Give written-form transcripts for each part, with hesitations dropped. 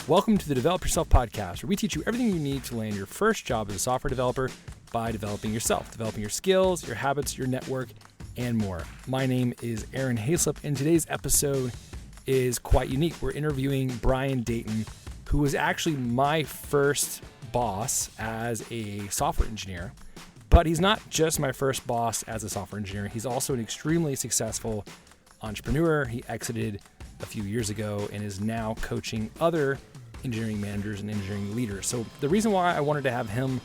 Welcome to the Develop Yourself podcast, where we teach you everything you need to land your first job as a software developer by developing yourself, developing your skills, your habits, your network, and more. My name is Aaron Hayslip, and today's episode is quite unique. We're interviewing Brian Dainton, who was actually my first boss as a software engineer. But he's not just my first boss as a software engineer. He's also an extremely successful entrepreneur. He exited a few years ago and is now coaching other engineering managers and engineering leaders. So the reason why I wanted to have him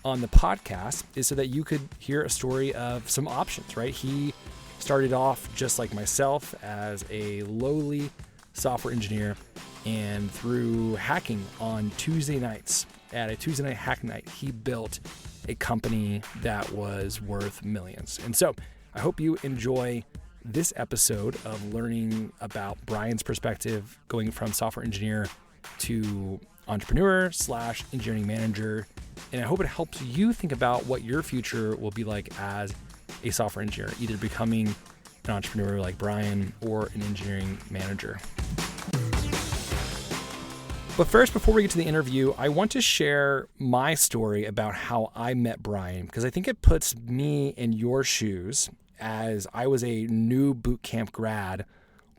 on the podcast is so that you could hear a story of some options, right? He started off just like myself as a lowly software engineer, and through hacking on Tuesday nights, at a Tuesday night hack night, he built a company that was worth millions. And so I hope you enjoy this episode of learning about Brian's perspective going from software engineer to entrepreneur / engineering manager. And I hope it helps you think about what your future will be like as a software engineer, either becoming an entrepreneur like Brian or an engineering manager. But first, before we get to the interview, I want to share my story about how I met Brian, because I think it puts me in your shoes as I was a new boot camp grad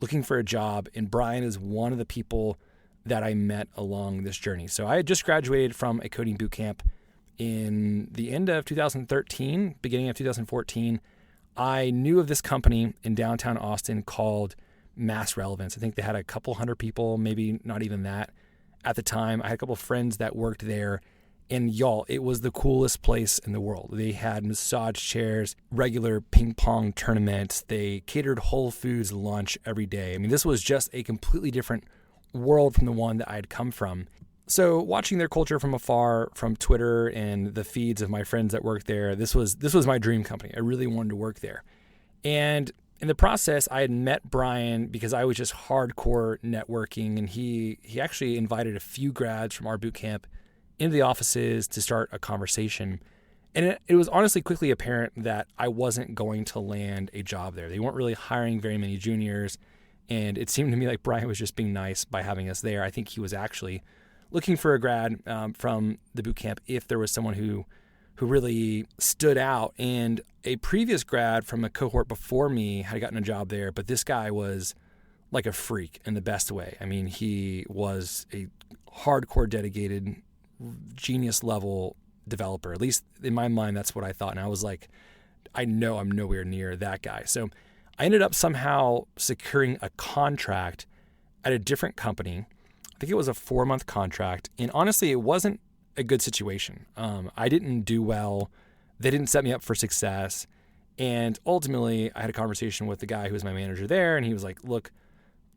looking for a job, and Brian is one of the people that I met along this journey. So I had just graduated from a coding boot camp in the end of 2013, beginning of 2014. I knew of this company in downtown Austin called Mass Relevance. I think they had a couple hundred people, maybe not even that at the time. I had a couple of friends that worked there, and y'all, it was the coolest place in the world. They had massage chairs, regular ping pong tournaments. They catered Whole Foods lunch every day. I mean, this was just a completely different world from the one that I had come from. So watching their culture from afar, from Twitter and the feeds of my friends that worked there, this was my dream company. I really wanted to work there. And in the process, I had met Brian because I was just hardcore networking, and he actually invited a few grads from our boot camp into the offices to start a conversation. And it was honestly quickly apparent that I wasn't going to land a job there. They weren't really hiring very many juniors, and it seemed to me like Brian was just being nice by having us there. I think he was actually looking for a grad from the boot camp if there was someone who really stood out. And a previous grad from a cohort before me had gotten a job there, but this guy was like a freak in the best way. I mean, he was a hardcore dedicated genius level developer. At least in my mind, that's what I thought. And I was like, I know I'm nowhere near that guy. So I ended up somehow securing a contract at a different company. I think it was a 4-month contract. And honestly, it wasn't a good situation. I didn't do well. They didn't set me up for success. And ultimately, I had a conversation with the guy who was my manager there, and he was like, look,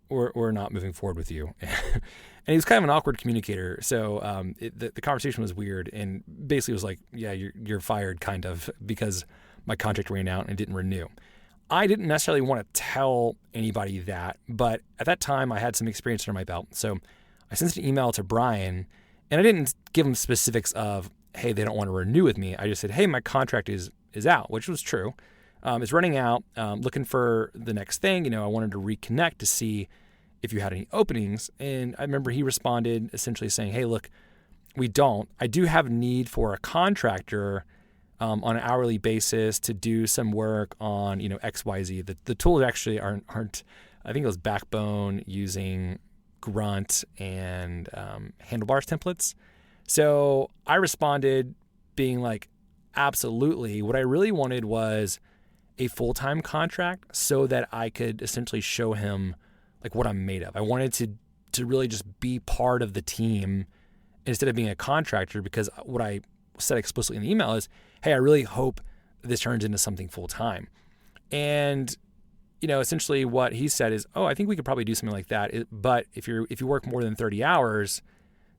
we're not moving forward with you. And he was kind of an awkward communicator. So the conversation was weird, and basically was like, yeah, you're fired, kind of, because my contract ran out and it didn't renew. I didn't necessarily want to tell anybody that, but at that time I had some experience under my belt. So I sent an email to Brian, and I didn't give him specifics of, hey, they don't want to renew with me. I just said, hey, my contract is out, which was true. It's running out, looking for the next thing. I wanted to reconnect to see if you had any openings. And I remember he responded essentially saying, hey, look, we don't. I do have need for a contractor on an hourly basis to do some work on, XYZ. The tools actually aren't, I think it was Backbone using Grunt and Handlebars templates. So I responded being like, absolutely. What I really wanted was a full-time contract so that I could essentially show him like what I'm made of. I wanted to really just be part of the team instead of being a contractor, because what I said explicitly in the email is, hey, I really hope this turns into something full-time. And essentially what he said is, I think we could probably do something like that. But if you work more than 30 hours,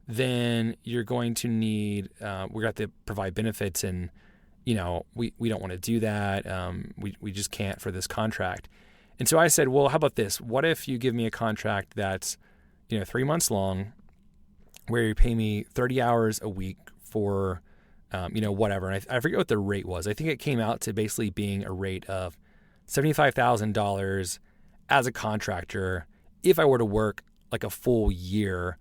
then you're going to need, we're going to have to provide benefits, and, we don't want to do that. We just can't for this contract. And so I said, well, how about this? What if you give me a contract that's, 3 months long, where you pay me 30 hours a week for, whatever. And I forget what the rate was. I think it came out to basically being a rate of $75,000 as a contractor if I were to work like a full year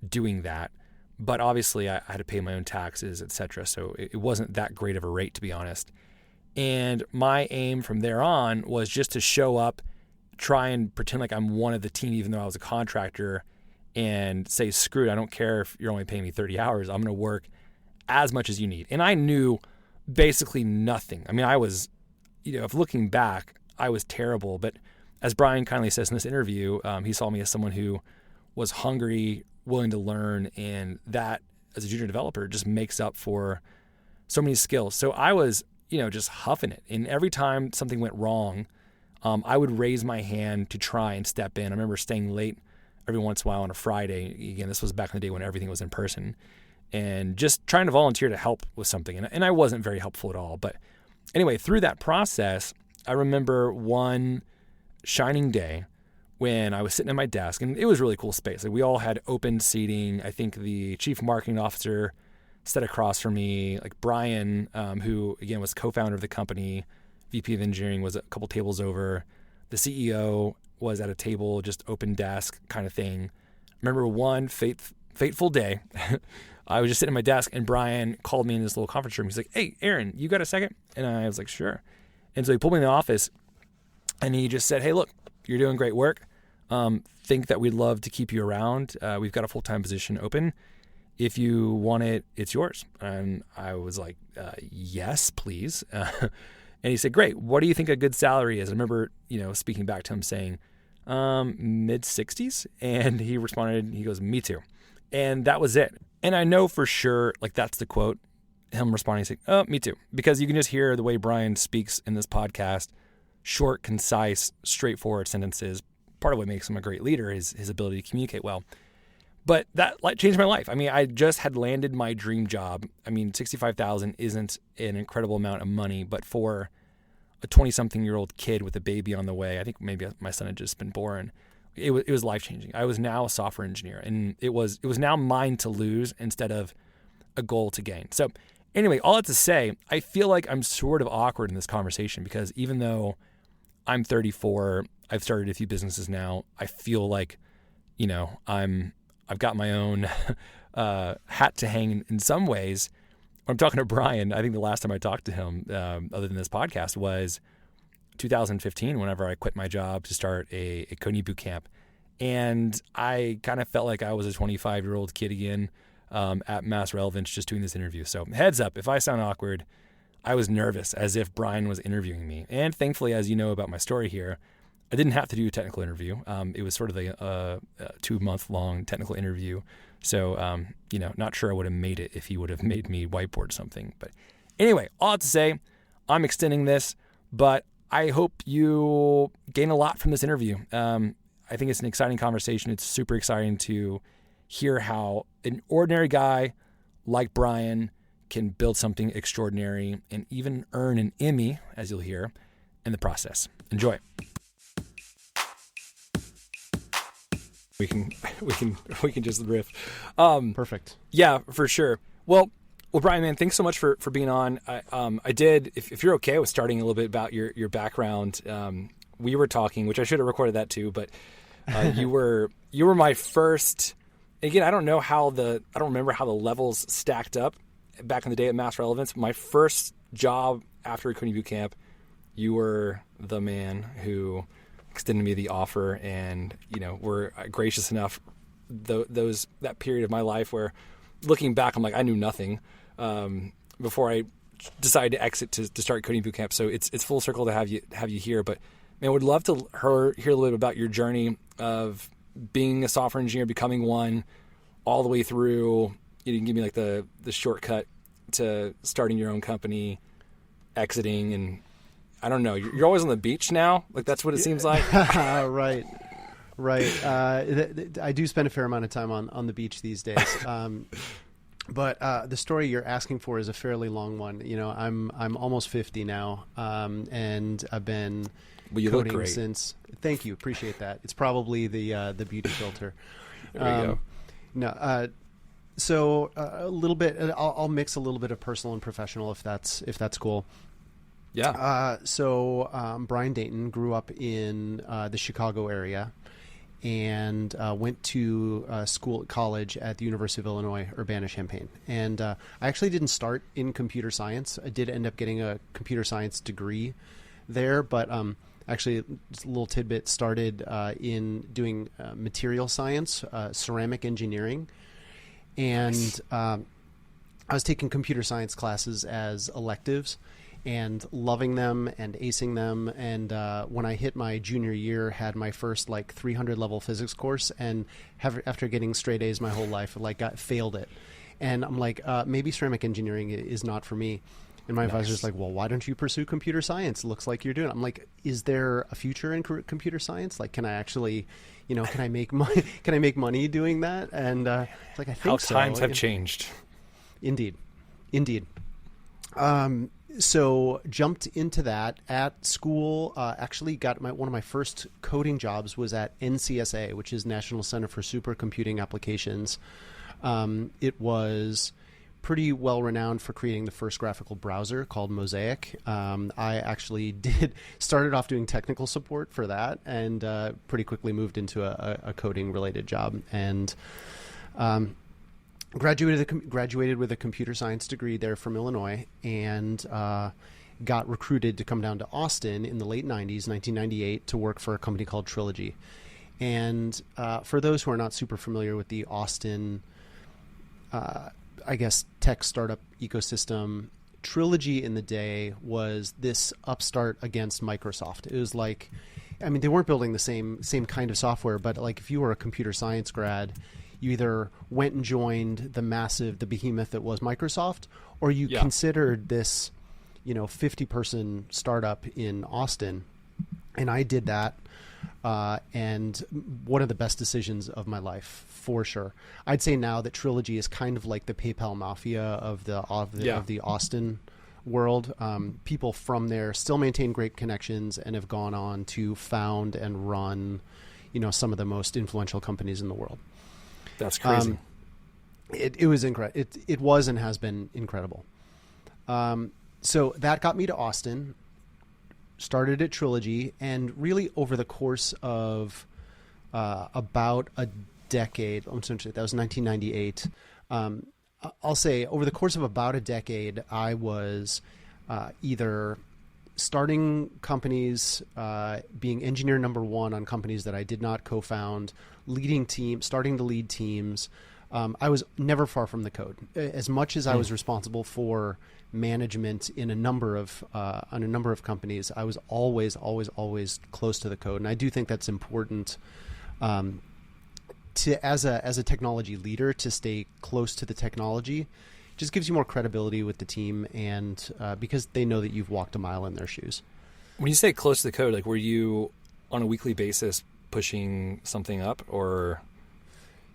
doing that. But obviously I had to pay my own taxes, etc. So it wasn't that great of a rate, to be honest. And my aim from there on was just to show up, try and pretend like I'm one of the team, even though I was a contractor, and say, screw it, I don't care if you're only paying me 30 hours. I'm going to work as much as you need. And I knew basically nothing. I mean, I was, if looking back, I was terrible. But as Brian kindly says in this interview, he saw me as someone who was hungry, willing to learn, and that as a junior developer just makes up for so many skills. So I was, just huffing it. And every time something went wrong, I would raise my hand to try and step in. I remember staying late every once in a while on a Friday. Again, this was back in the day when everything was in person, and just trying to volunteer to help with something. And I wasn't very helpful at all. But anyway, through that process, I remember one shining day when I was sitting at my desk, and it was really cool space. Like, we all had open seating. I think the chief marketing officer sat across from me. Like Brian, who again was co-founder of the company, VP of engineering, was a couple tables over. The CEO was at a table, just open desk kind of thing. I remember one fateful day. I was just sitting at my desk, and Brian called me in this little conference room. He's like, "Hey, Aaron, you got a second?" And I was like, "Sure." And so he pulled me in the office, and he just said, "Hey, look, you're doing great work. Think that we'd love to keep you around. We've got a full-time position open. If you want it, it's yours." And I was like, "Yes, please." And he said, "Great. What do you think a good salary is?" I remember, speaking back to him saying, mid-60s. And he responded, he goes, "Me too." And that was it. And I know for sure, like, that's the quote, him responding, saying, "Oh, me too." Because you can just hear the way Brian speaks in this podcast, short, concise, straightforward sentences. Part of what makes him a great leader is his ability to communicate well. But that changed my life. I mean, I just had landed my dream job. I mean, $65,000 isn't an incredible amount of money, but for a 20-something-year-old kid with a baby on the way, I think maybe my son had just been born, it was life-changing. I was now a software engineer, and it was now mine to lose instead of a goal to gain. So anyway, all that to say, I feel like I'm sort of awkward in this conversation because even though I'm 34, I've started a few businesses now, I feel like, I've got my own hat to hang in some ways. When I'm talking to Brian, I think the last time I talked to him, other than this podcast, was 2015, whenever I quit my job to start a coding boot camp. And I kind of felt like I was a 25-year-old kid again at Mass Relevance just doing this interview. So heads up, if I sound awkward, I was nervous as if Brian was interviewing me. And thankfully, as you know about my story here, I didn't have to do a technical interview. It was sort of a 2-month-long technical interview. So, not sure I would have made it if he would have made me whiteboard something. But anyway, all that to say, I'm extending this, but I hope you gain a lot from this interview. I think it's an exciting conversation. It's super exciting to hear how an ordinary guy like Brian can build something extraordinary and even earn an Emmy, as you'll hear, in the process. Enjoy. We can just riff. Perfect. Yeah, for sure. Well, Brian, man, thanks so much for being on. I did, if you're okay with starting a little bit about your background, we were talking, which I should have recorded that too, but you were my first. Again, I don't remember how the levels stacked up back in the day at Mass Relevance. My first job after a coding boot camp, you were the man who extended me the offer, and were gracious enough. That period of my life where, looking back, I'm like, I knew nothing before I decided to exit to start coding boot camp. So it's full circle to have you here. But man, I would love to hear a little bit about your journey of being a software engineer, becoming one, all the way through. You can give me like the shortcut to starting your own company, exiting, and I don't know. You're always on the beach now. Like, that's what it seems like. Right. I do spend a fair amount of time on the beach these days. But the story you're asking for is a fairly long one. I'm almost 50 now, and I've been coding since. Thank you, appreciate that. It's probably the beauty filter. There you go. No. So a little bit. I'll mix a little bit of personal and professional if that's cool. Yeah. So Brian Dainton grew up in the Chicago area, and went to college at the University of Illinois, Urbana-Champaign. And I actually didn't start in computer science. I did end up getting a computer science degree there, but actually, just a little tidbit, started in doing material science, ceramic engineering. And Nice. I was taking computer science classes as electives and loving them and acing them. And when I hit my junior year, had my first like 300 level physics course, and after getting straight A's my whole life, failed it. And I'm like, maybe ceramic engineering is not for me. And my advisor's like, well, why don't you pursue computer science? It looks like you're doing it. I'm like, is there a future in computer science? Like, can I actually, can I make money? Can I make money doing that? And it's like, I think so. How times have changed. Indeed. So jumped into that at school. Actually got one of my first coding jobs was at NCSA, which is National Center for Supercomputing Applications. It was pretty well renowned for creating the first graphical browser called Mosaic. I actually started off doing technical support for that, and pretty quickly moved into a coding related job, and graduated with a computer science degree there from Illinois, and got recruited to come down to Austin in the late 90s, 1998, to work for a company called Trilogy. And for those who are not super familiar with the Austin tech startup ecosystem, Trilogy in the day was this upstart against Microsoft. It was like, they weren't building the same kind of software, but like if you were a computer science grad, you either went and joined the behemoth that was Microsoft, or you considered this, 50-person startup in Austin. And I did that. And one of the best decisions of my life, for sure. I'd say now that Trilogy is kind of like the PayPal mafia of the Austin world. People from there still maintain great connections and have gone on to found and run, some of the most influential companies in the world. That's crazy. It was incredible. It was and has been incredible. So that got me to Austin. Started at Trilogy, and really over the course of about a decade, that was 1998. I'll say over the course of about a decade, I was either starting companies, being engineer number one on companies that I did not co-found, leading teams, starting to lead teams. I was never far from the code. As much as I was responsible for management in a number of companies, I was always close to the code, and I do think that's important as a technology leader to stay close to the technology. Just gives you more credibility with the team, and because they know that you've walked a mile in their shoes. When you say close to the code, like were you on a weekly basis pushing something up or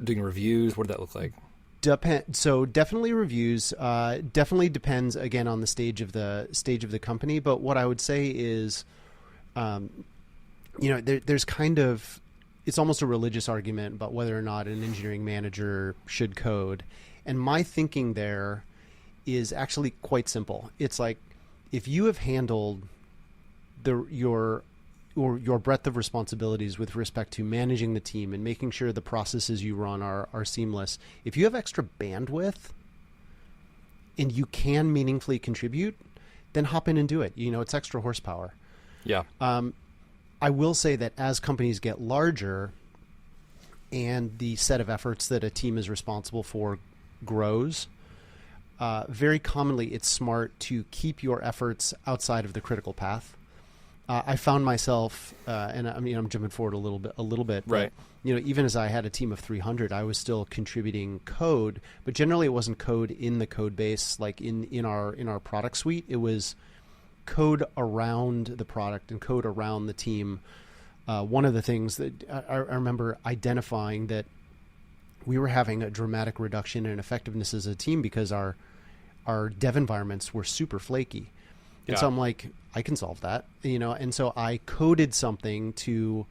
doing reviews? What did that look like? So definitely reviews. Definitely depends again on the stage of the company. But what I would say is, there's kind of, it's almost a religious argument about whether or not an engineering manager should code. And my thinking there is actually quite simple. It's like, if you have handled your breadth of responsibilities with respect to managing the team and making sure the processes you run are seamless, if you have extra bandwidth and you can meaningfully contribute, then hop in and do it. It's extra horsepower. Yeah. I will say that as companies get larger and the set of efforts that a team is responsible for grows, very commonly it's smart to keep your efforts outside of the critical path. I found myself, and I'm jumping forward a little bit, right? But, even as I had a team of 300, I was still contributing code, but generally it wasn't code in the code base, like in our product suite. It was code around the product and code around the team. One of the things that I remember identifying that we were having a dramatic reduction in effectiveness as a team because our dev environments were super flaky. And so I'm like, I can solve that, and so I coded something to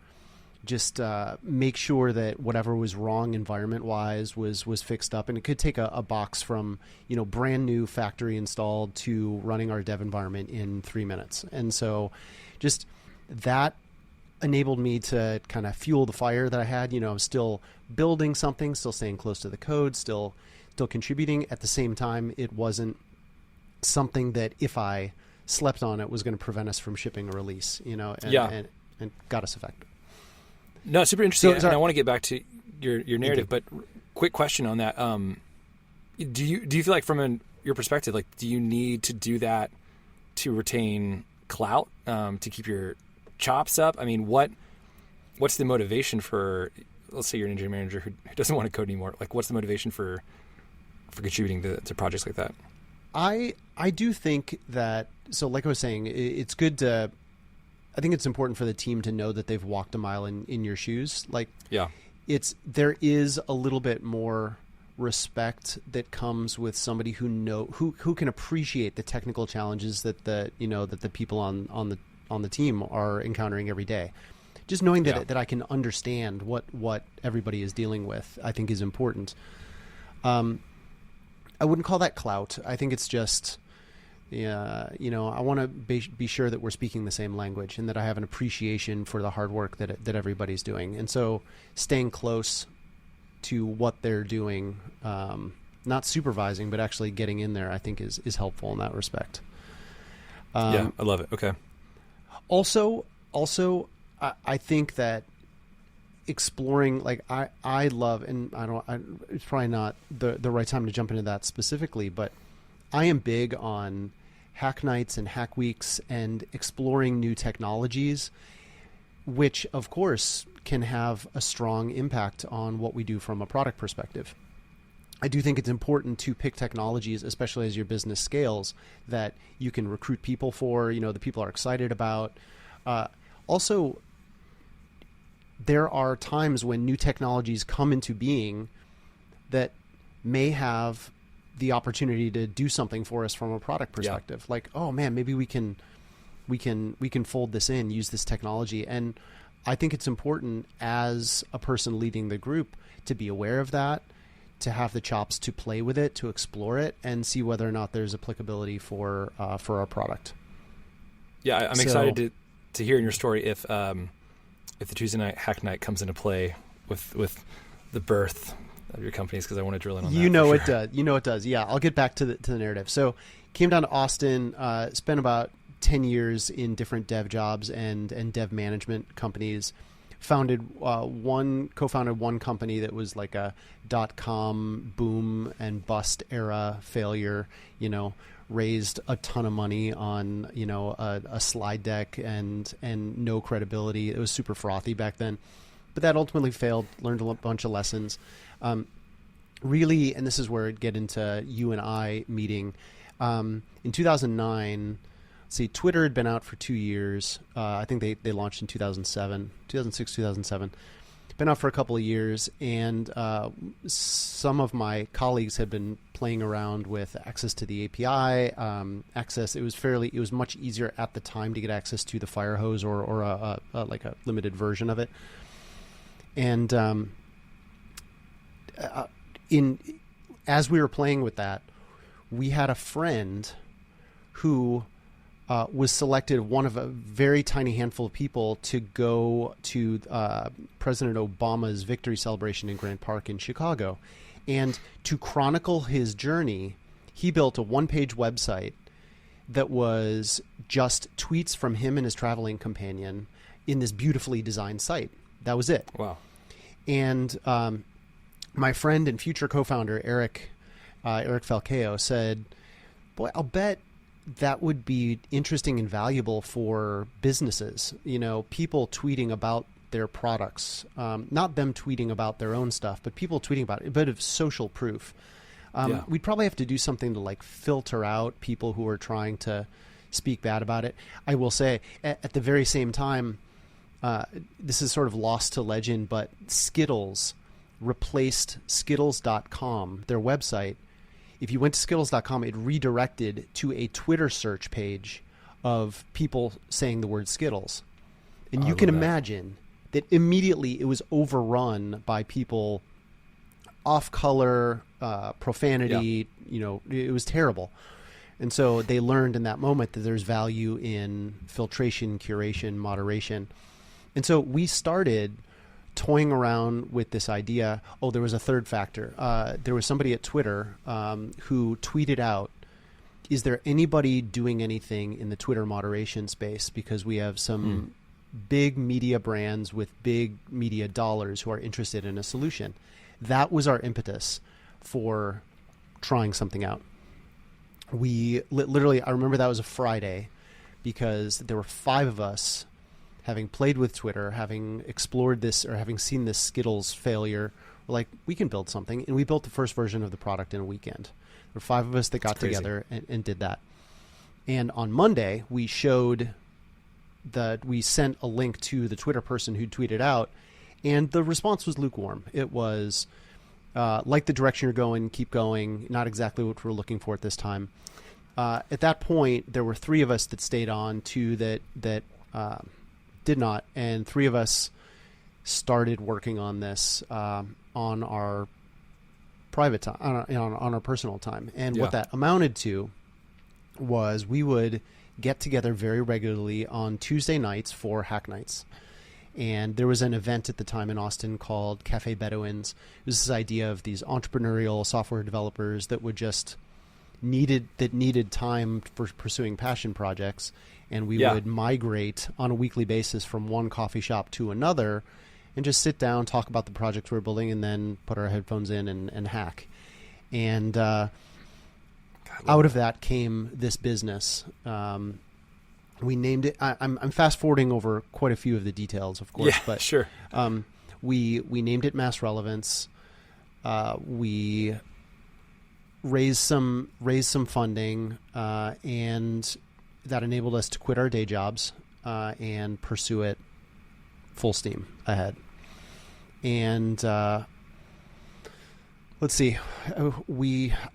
just make sure that whatever was wrong environment-wise was fixed up. And it could take a box from, brand new factory installed to running our dev environment in 3 minutes. And so just that enabled me to kind of fuel the fire that I had. I was still building something, still staying close to the code, still contributing. At the same time, it wasn't something that if I slept on it was going to prevent us from shipping a release, and got us effective. No, super interesting. And I want to get back to your narrative, but quick question on that. Do you feel like from your perspective, like, do you need to do that to retain clout, to keep your chops up? I mean, what's the motivation for, let's say you're an engineering manager who doesn't want to code anymore. Like, what's the motivation for contributing to projects like that? I do think that, so like I was saying, it's good to, I think it's important for the team to know that they've walked a mile in your shoes. Like, yeah, there is a little bit more respect that comes with somebody who can appreciate the technical challenges that the people on the team are encountering every day. Just knowing that I can understand what everybody is dealing with, I think is important. I wouldn't call that clout. I think it's just, I want to be sure that we're speaking the same language and that I have an appreciation for the hard work that everybody's doing. And so staying close to what they're doing, not supervising, but actually getting in there, I think is helpful in that respect. I love it. Okay. Also, I think that exploring, like I love, and it's probably not the right time to jump into that specifically, but I am big on hack nights and hack weeks and exploring new technologies, which of course can have a strong impact on what we do from a product perspective. I do think it's important to pick technologies, especially as your business scales, that you can recruit people for, the people are excited about. Also, there are times when new technologies come into being that may have the opportunity to do something for us from a product perspective. Yeah. Like, oh man, maybe we can fold this in, use this technology. And I think it's important as a person leading the group to be aware of that, to have the chops to play with it, to explore it, and see whether or not there's applicability for our product. Yeah, I'm excited to hear in your story if the Tuesday night hack night comes into play with the birth of your companies, because I want to drill in on that. It does. It does. Yeah, I'll get back to the narrative. So came down to Austin, spent about 10 years in different dev jobs and dev management companies. Co-founded one company that was like a .com boom and bust era failure, raised a ton of money on, a slide deck and no credibility. It was super frothy back then, but that ultimately failed, learned a bunch of lessons. Really, and this is where it get into you and I meeting, in 2009, Twitter had been out for 2 years. I think they launched in 2006, 2007. Been out for a couple of years, and some of my colleagues had been playing around with access to the API. It was much easier at the time to get access to the fire hose or a limited version of it. And as we were playing with that, we had a friend who was selected, one of a very tiny handful of people, to go to President Obama's victory celebration in Grant Park in Chicago. And to chronicle his journey, he built a one-page website that was just tweets from him and his traveling companion in this beautifully designed site. That was it. Wow. And my friend and future co-founder, Eric Falcao, said, boy, I'll bet that would be interesting and valuable for businesses, people tweeting about their products, not them tweeting about their own stuff, but people tweeting about it, a bit of social proof. We'd probably have to do something to filter out people who are trying to speak bad about it. I will say at the very same time, this is sort of lost to legend, but Skittles replaced Skittles.com, their website. If you went to Skittles.com, it redirected to a Twitter search page of people saying the word Skittles. And you can imagine that immediately it was overrun by people off-color, profanity, it was terrible. And so they learned in that moment that there's value in filtration, curation, moderation. And so we started toying around with this idea. Oh, there was a third factor. There was somebody at Twitter who tweeted out, is there anybody doing anything in the Twitter moderation space? Because we have some big media brands with big media dollars who are interested in a solution. That was our impetus for trying something out. We literally, I remember that was a Friday because there were 5 of us having played with Twitter, having explored this or having seen this Skittles failure. We're like, we can build something. And we built the first version of the product in a weekend. There were 5 of us that got together and did that. And on Monday, we showed that we sent a link to the Twitter person who tweeted out, and the response was lukewarm. It was like the direction you're going, keep going, not exactly what we're looking for at this time. At that point, there were 3 of us that stayed on, 2 that did not, and 3 of us started working on this on our private time, on our personal time. And what that amounted to was we would get together very regularly on Tuesday nights for Hack Nights. And there was an event at the time in Austin called Cafe Bedouins. It was this idea of these entrepreneurial software developers that would just needed time for pursuing passion projects. And we would migrate on a weekly basis from one coffee shop to another and just sit down, talk about the projects we're building, and then put our headphones in and hack. And out of that came this business. We named it. I'm fast forwarding over quite a few of the details, of course. But sure. We named it Mass Relevance. We raised some funding, and that enabled us to quit our day jobs and pursue it full steam ahead. And let's see,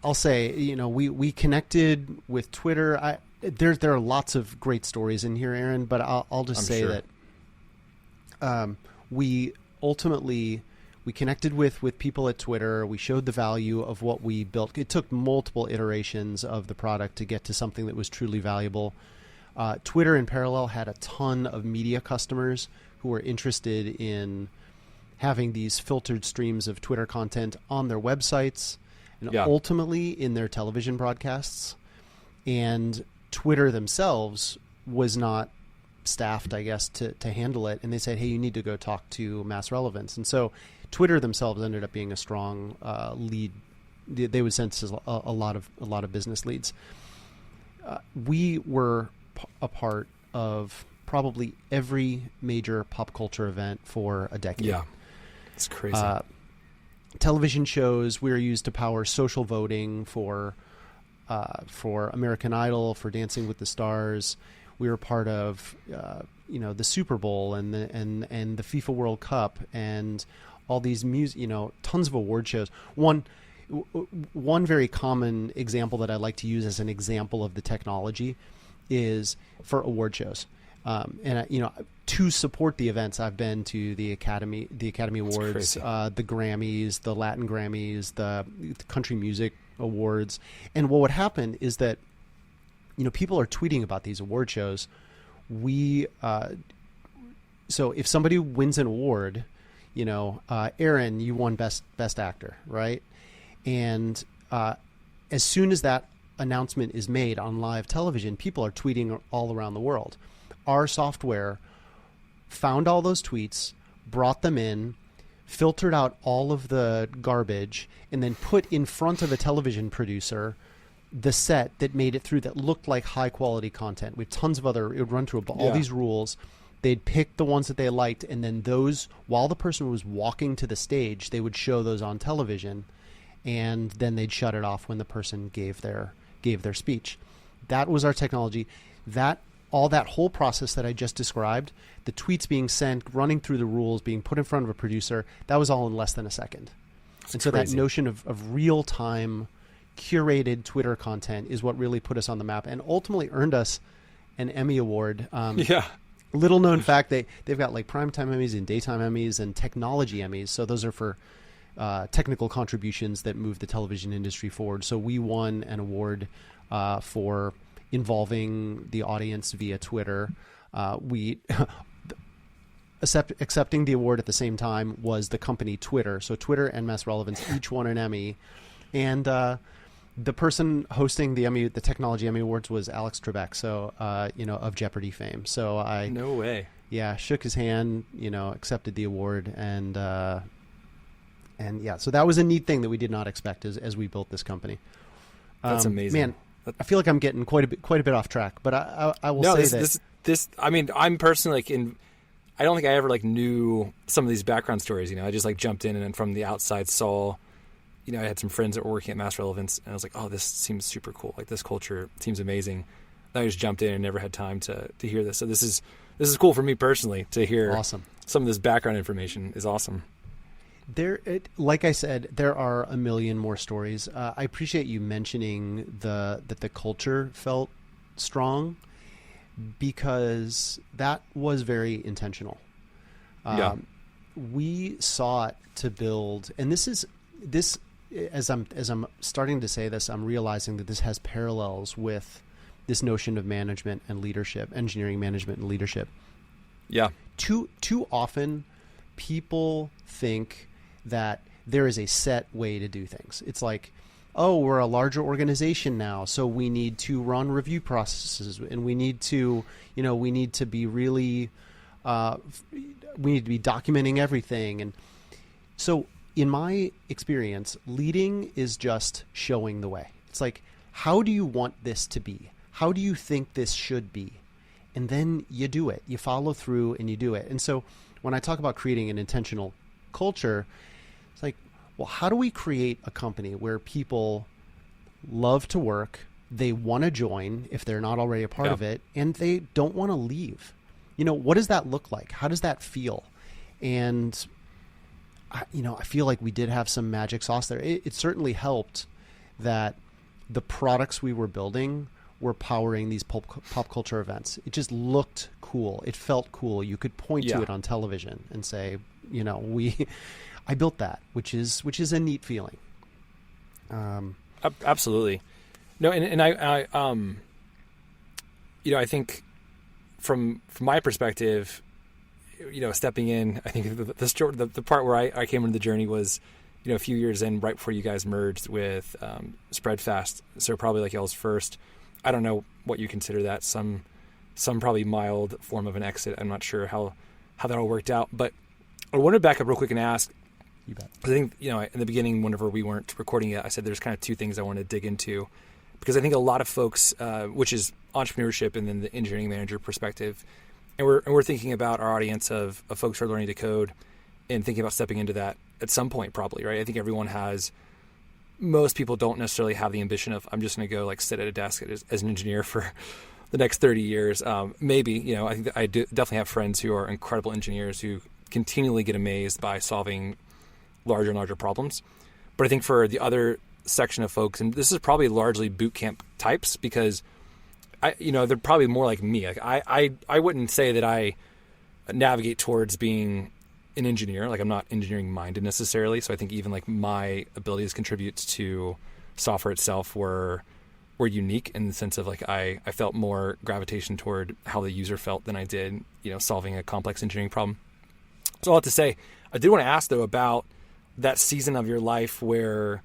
I'll say, we connected with Twitter. There are lots of great stories in here, Aaron, but I'll just say that we ultimately connected with people at Twitter. We showed the value of what we built. It took multiple iterations of the product to get to something that was truly valuable. Twitter in parallel had a ton of media customers who were interested in having these filtered streams of Twitter content on their websites and ultimately in their television broadcasts. And Twitter themselves was not staffed, I guess, to handle it. And they said, hey, you need to go talk to Mass Relevance. And so Twitter themselves ended up being a strong lead. They would sense a lot of business leads. We were a part of probably every major pop culture event for a decade. Yeah, it's crazy. Television shows, we were used to power social voting for American Idol, for Dancing with the Stars. We were part of the Super Bowl and the FIFA World Cup and all these tons of award shows. One very common example that I like to use as an example of the technology is for award shows. To support the events, I've been to the Academy Awards, the Grammys, the Latin Grammys, the Country Music Awards. And what would happen is that, people are tweeting about these award shows. So if somebody wins an award, Aaron, you won best actor, right? And as soon as that announcement is made on live television, people are tweeting all around the world. Our software found all those tweets, brought them in, filtered out all of the garbage, and then put in front of a television producer the set that made it through that looked like high quality content with tons of it would run through all these rules. They'd pick the ones that they liked, and then those, while the person was walking to the stage, they would show those on television, and then they'd shut it off when the person gave their speech. That was our technology. All that whole process that I just described, the tweets being sent, running through the rules, being put in front of a producer, that was all in less than a second. That's and so crazy. That notion of real-time curated Twitter content is what really put us on the map and ultimately earned us an Emmy Award. Little known fact, they've got like primetime Emmys and daytime Emmys and technology Emmys. So those are for technical contributions that move the television industry forward. So we won an award for involving the audience via Twitter. accepting the award at the same time was the company Twitter. So Twitter and Mass Relevance each won an Emmy. And the person hosting the Technology Emmy Awards was Alex Trebek, so of Jeopardy fame. So I no way. Yeah, shook his hand, accepted the award, and yeah, so that was a neat thing that we did not expect as we built this company. That's amazing, man. I feel like I'm getting quite a bit off track, but I will say this. I mean, I'm personally I don't think I ever knew some of these background stories. I just jumped in and then from the outside saw. I had some friends that were working at Mass Relevance, and I was like, "Oh, this seems super cool. This culture seems amazing." And I just jumped in and never had time to hear this. So this is cool for me personally to hear. Awesome. Some of this background information is awesome. Like I said, there are a million more stories. I appreciate you mentioning that the culture felt strong, because that was very intentional. We sought to build, and this as I'm starting to say this, I'm realizing that this has parallels with this notion of management and leadership, engineering management and leadership. Yeah. Too often people think that there is a set way to do things. It's like, oh, we're a larger organization now, so we need to run review processes, and we need to be really, we need to be documenting everything. And so in my experience, leading is just showing the way. It's like, how do you want this to be? How do you think this should be? And then you do it. You follow through and you do it. And so when I talk about creating an intentional culture, it's like, well, how do we create a company where people love to work, they want to join if they're not already a part of it, and they don't want to leave? What does that look like? How does that feel? And I feel like we did have some magic sauce there. It certainly helped that the products we were building were powering these pop culture events. It just looked cool. It felt cool. You could point to it on television and say, I built that, which is a neat feeling. Absolutely. No, and I think from my perspective, stepping in, I think the part where I came into the journey was, a few years in, right before you guys merged with Spreadfast. So probably y'all's first. I don't know what you consider that. Some probably mild form of an exit. I'm not sure how that all worked out. But I want to back up real quick and ask. You bet. I think in the beginning, whenever we weren't recording yet, I said there's kind of two things I want to dig into, because I think a lot of folks, which is entrepreneurship and then the engineering manager perspective. And we're thinking about our audience of folks who are learning to code and thinking about stepping into that at some point, probably, right? I think everyone has. Most people don't necessarily have the ambition of, I'm just going to go sit at a desk as an engineer for the next 30 years. Maybe, I think that I definitely have friends who are incredible engineers who continually get amazed by solving larger and larger problems. But I think for the other section of folks, and this is probably largely boot camp types, because they're probably more like me. I wouldn't say that I navigate towards being an engineer. I'm not engineering minded necessarily. So I think even my abilities contributes to software itself were unique in the sense of I felt more gravitation toward how the user felt than I did, solving a complex engineering problem. So all that to say, I did want to ask though about that season of your life where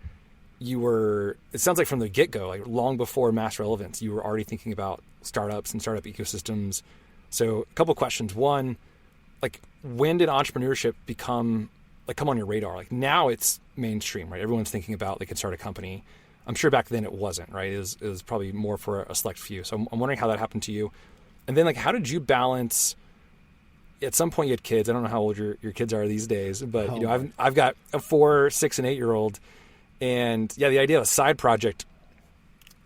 you were, it sounds like from the get-go, long before Mass Relevance, you were already thinking about startups and startup ecosystems. So a couple of questions. One, when did entrepreneurship come on your radar? Now it's mainstream, right? Everyone's thinking about they could start a company. I'm sure back then it wasn't, right? It was probably more for a select few. So I'm wondering how that happened to you. And then how did you balance, at some point you had kids. I don't know how old your kids are these days, but I've got a 4, 6, and 8-year-old. And yeah, the idea of a side project,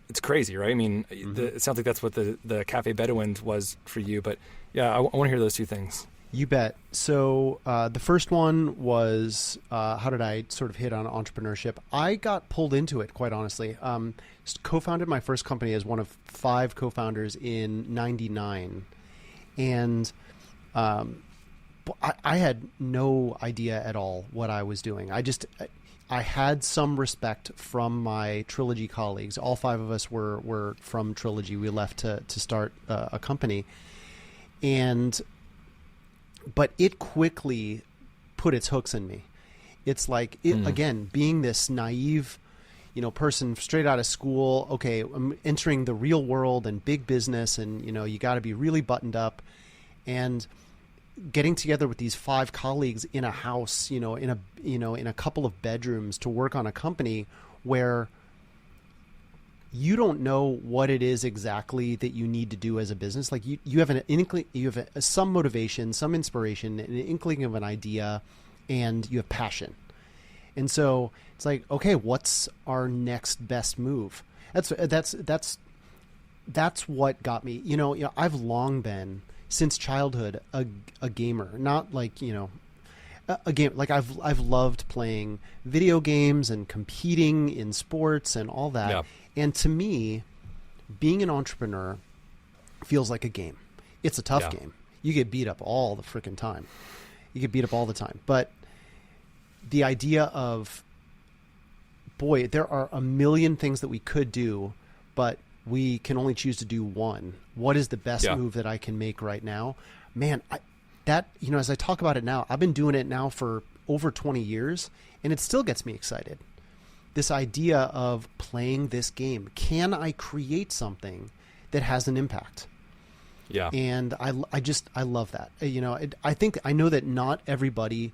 it's crazy, right? I mean, it sounds like that's what the Cafe Bedouin was for you, but yeah, I want to hear those two things. You bet. So the first one was, how did I sort of hit on entrepreneurship? I got pulled into it, quite honestly. Co-founded my first company as one of 5 co-founders in '99. And I had no idea at all what I was doing. I had some respect from my Trilogy colleagues. All 5 of us were from Trilogy. We left to start a company. And but it quickly put its hooks in me. It's like, again, being this naive, person straight out of school. Okay, I'm entering the real world and big business, and you got to be really buttoned up, and getting together with these 5 colleagues in a house, in a couple of bedrooms to work on a company where you don't know what it is exactly that you need to do as a business. Like you have an inkling, you have some motivation, some inspiration, an inkling of an idea, and you have passion. And so it's like, okay, what's our next best move? That's what got me. I've long been, since childhood, a gamer. Not like a game. Like I've loved playing video games and competing in sports and all that. Yeah. And to me, being an entrepreneur feels like a game. It's a tough game. You get beat up all the freaking time. But the idea of, boy, there are a million things that we could do, but we can only choose to do one. What is the best move that I can make right now? Man, as I talk about it now, I've been doing it now for over 20 years, and it still gets me excited. This idea of playing this game. Can I create something that has an impact? Yeah. And I love that. I know that not everybody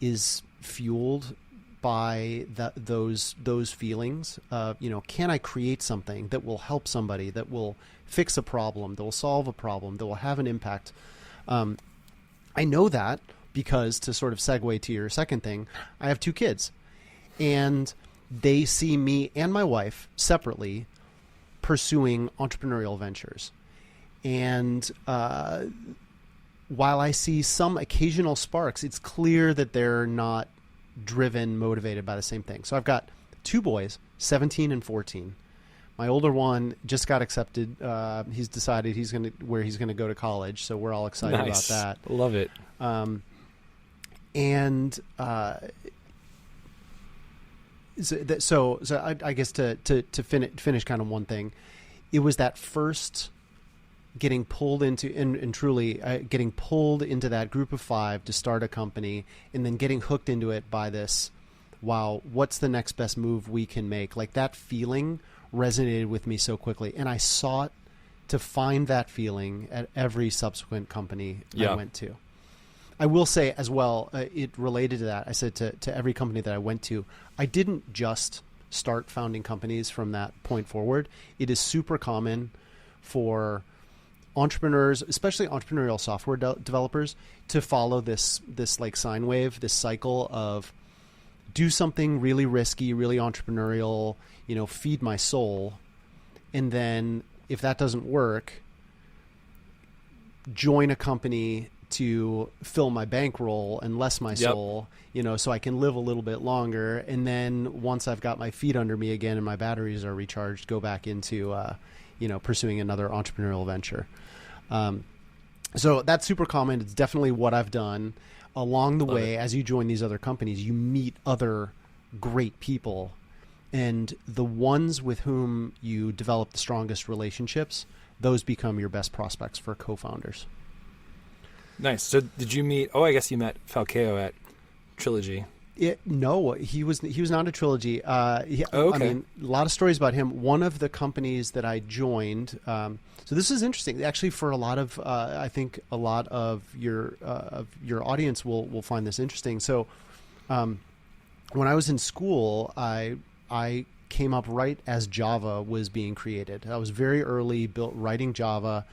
is fueled by those feelings. Can I create something that will help somebody, that will fix a problem, that will solve a problem, that will have an impact? I know that because, to sort of segue to your second thing, I have 2 kids, and they see me and my wife separately pursuing entrepreneurial ventures. And while I see some occasional sparks, it's clear that they're not driven, motivated by the same thing. So I've got 2 boys, 17 and 14. My older one just got accepted. He's decided where he's gonna go to college. So we're all excited about that. Love it. So I guess to finish kind of one thing, it was that first getting pulled into and truly getting pulled into that group of 5 to start a company, and then getting hooked into it by this, wow, what's the next best move we can make? Like, that feeling resonated with me so quickly, and I sought to find that feeling at every subsequent company I went to. I will say as well, it related to that. I said to every company that I went to, I didn't just start founding companies from that point forward. It is super common for entrepreneurs, especially entrepreneurial software developers, to follow this like sine wave, this cycle of do something really risky, really entrepreneurial, feed my soul. And then if that doesn't work, join a company to fill my bankroll and less my soul, so I can live a little bit longer. And then once I've got my feet under me again and my batteries are recharged, go back into, pursuing another entrepreneurial venture. So that's super common. It's definitely what I've done. Along the way, as you join these other companies, you meet other great people, and the ones with whom you develop the strongest relationships, those become your best prospects for co-founders. Nice. So did you meet, I guess you met Falcao at Trilogy. No, he was not a Trilogy. Okay. I mean, a lot of stories about him. One of the companies that I joined, so this is interesting. Actually, for a lot of, I think a lot of your audience will find this interesting. So when I was in school, I came up right as Java was being created. I was very early writing Java.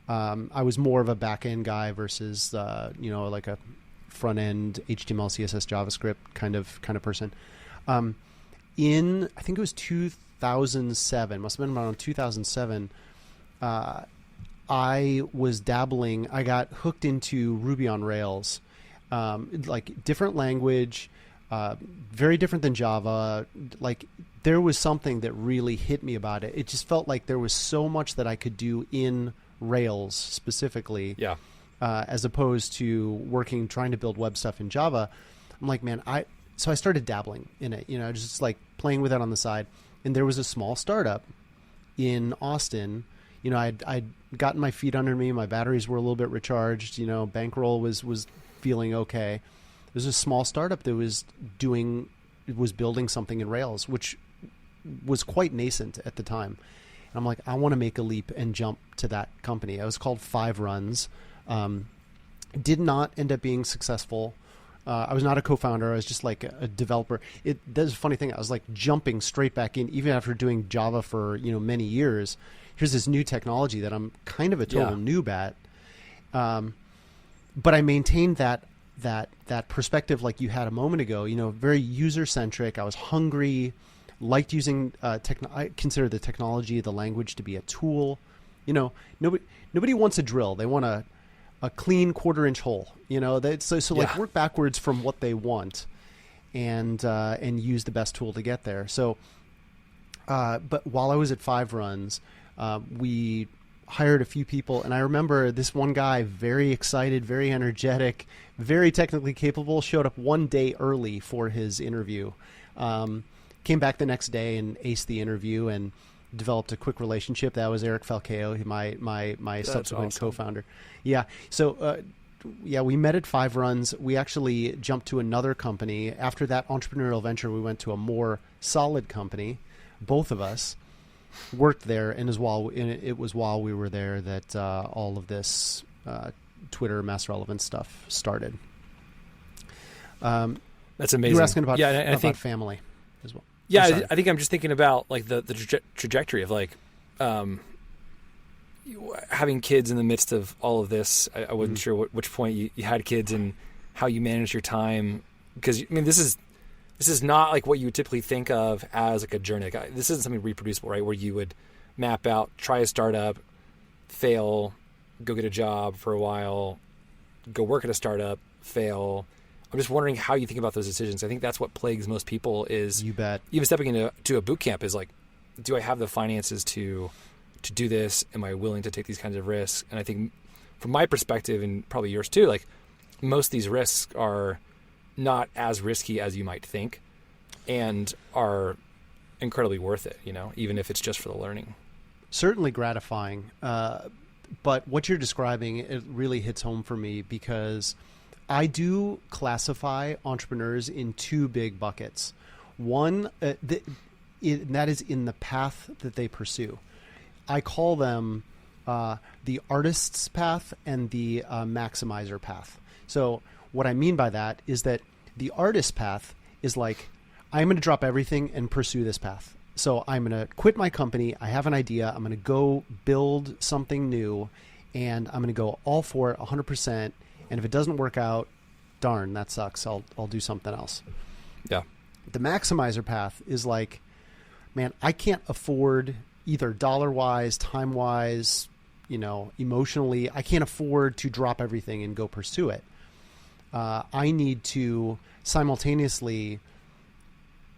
I was more of a back-end guy versus, like a front-end HTML, CSS, JavaScript kind of person. In, I think it was 2007, must have been around 2007, I was dabbling, I got hooked into Ruby on Rails, like different language, very different than Java. Like, there was something that really hit me about it. It just felt like there was so much that I could do in Rails specifically, as opposed to trying to build web stuff in Java. I'm like, man, so I started dabbling in it, just like playing with it on the side. And there was a small startup in Austin, I'd gotten my feet under me. My batteries were a little bit recharged. Bankroll was feeling okay. It was a small startup that was building something in Rails, which was quite nascent at the time. And I'm like, I want to make a leap and jump to that company. It was called 5 Runs. Did not end up being successful. I was not a co-founder. I was just like a developer. That's a funny thing. I was like jumping straight back in, even after doing Java for many years. Here's this new technology that I'm kind of a total noob at. But I maintained that perspective, like you had a moment ago. Very user centric. I was hungry, liked using I consider the technology, the language to be a tool. Nobody wants a drill. They want a clean 1/4-inch hole. Like work backwards from what they want, and use the best tool to get there. So, but while I was at 5 Runs, we hired a few people, and I remember this one guy, very excited, very energetic, very technically capable, showed up one day early for his interview. Came back the next day and aced the interview and developed a quick relationship. That was Eric Falcao, my subsequent awesome. co-founder. Yeah. So, we met at 5 Runs. We actually jumped to another company. After that entrepreneurial venture, we went to a more solid company. Both of us worked there, and it was while we were there that all of this Twitter mass relevance stuff started. That's amazing. You were asking about, I think family as well. Yeah, I think I'm just thinking about like the trajectory of like having kids in the midst of all of this. I wasn't sure which point you had kids and how you manage your time, because this is not like what you would typically think of as like a journey. Like, this isn't something reproducible, right? Where you would map out, try a startup, fail, go get a job for a while, go work at a startup, fail. I'm just wondering how you think about those decisions. I think that's what plagues most people is, you bet, even stepping into a boot camp is like, do I have the finances to do this? Am I willing to take these kinds of risks? And I think from my perspective, and probably yours too, like most of these risks are not as risky as you might think and are incredibly worth it, even if it's just for the learning. Certainly gratifying. But what you're describing, it really hits home for me, because I do classify entrepreneurs in 2 big buckets. One, that is in the path that they pursue. I call them the artist's path and the maximizer path. So what I mean by that is that the artist path is like, I'm going to drop everything and pursue this path. So I'm going to quit my company. I have an idea. I'm going to go build something new, and I'm going to go all for it 100%. And if it doesn't work out, darn, that sucks. I'll do something else. Yeah. The maximizer path is like, man, I can't afford, either dollar-wise, time-wise, emotionally, I can't afford to drop everything and go pursue it. I need to simultaneously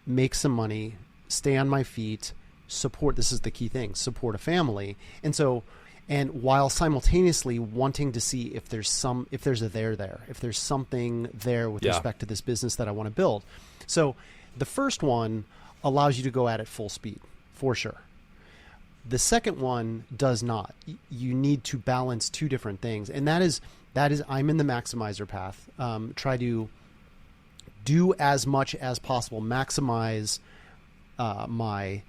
make some money, stay on my feet, support, this is the key thing, support a family. And while simultaneously wanting to see if there's a there, if there's something there with respect to this business that I want to build. So the first one allows you to go at it full speed, for sure. The second one does not. You need to balance 2 different things. And that is I'm in the maximizer path. Try to do as much as possible, maximize my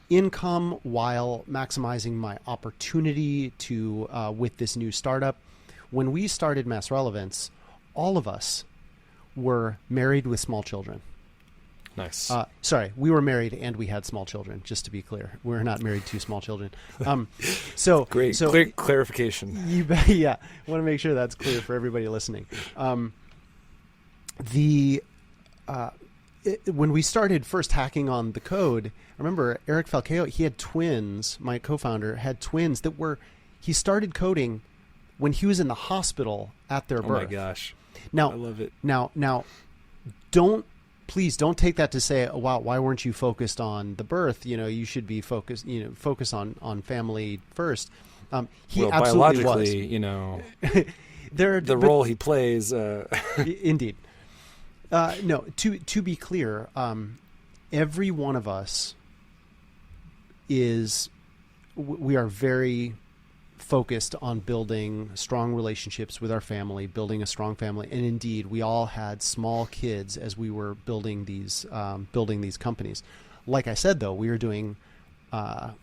income while maximizing my opportunity to with this new startup. When we started Mass Relevance, all of us were married with small children. Nice. Sorry, we were married and we had small children, just to be clear. We're not married to small children. So Great. So, clear clarification. Yeah, I want to make sure that's clear for everybody listening. When we started first hacking on the code, I remember Eric Falcao, he had twins, my co-founder, had twins he started coding when he was in the hospital at their birth. Oh my gosh. Now, I love it. Now, please don't take that to say, oh, wow, why weren't you focused on the birth? You should be focused, focus on family first. He absolutely biologically, the role he plays. Indeed. No, to be clear, every one of us we are very focused on building strong relationships with our family, building a strong family. And indeed, we all had small kids as we were building these companies. Like I said, though, we were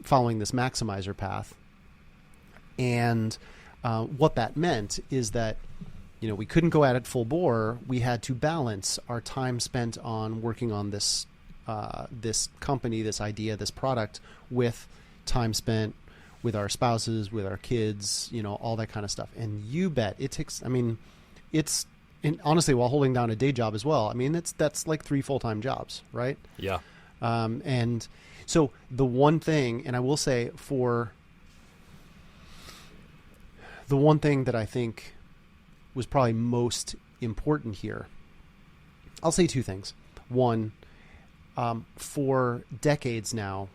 following this maximizer path. And what that meant is that, we couldn't go at it full bore. We had to balance our time spent on working on this company, this idea, this product, with time spent with our spouses, with our kids, all that kind of stuff. And you bet it takes, and honestly, while holding down a day job as well, that's like 3 full-time jobs, right? Yeah. And so the one thing, and I will say the one thing that I think was probably most important here, I'll say 2 things. One, for decades now,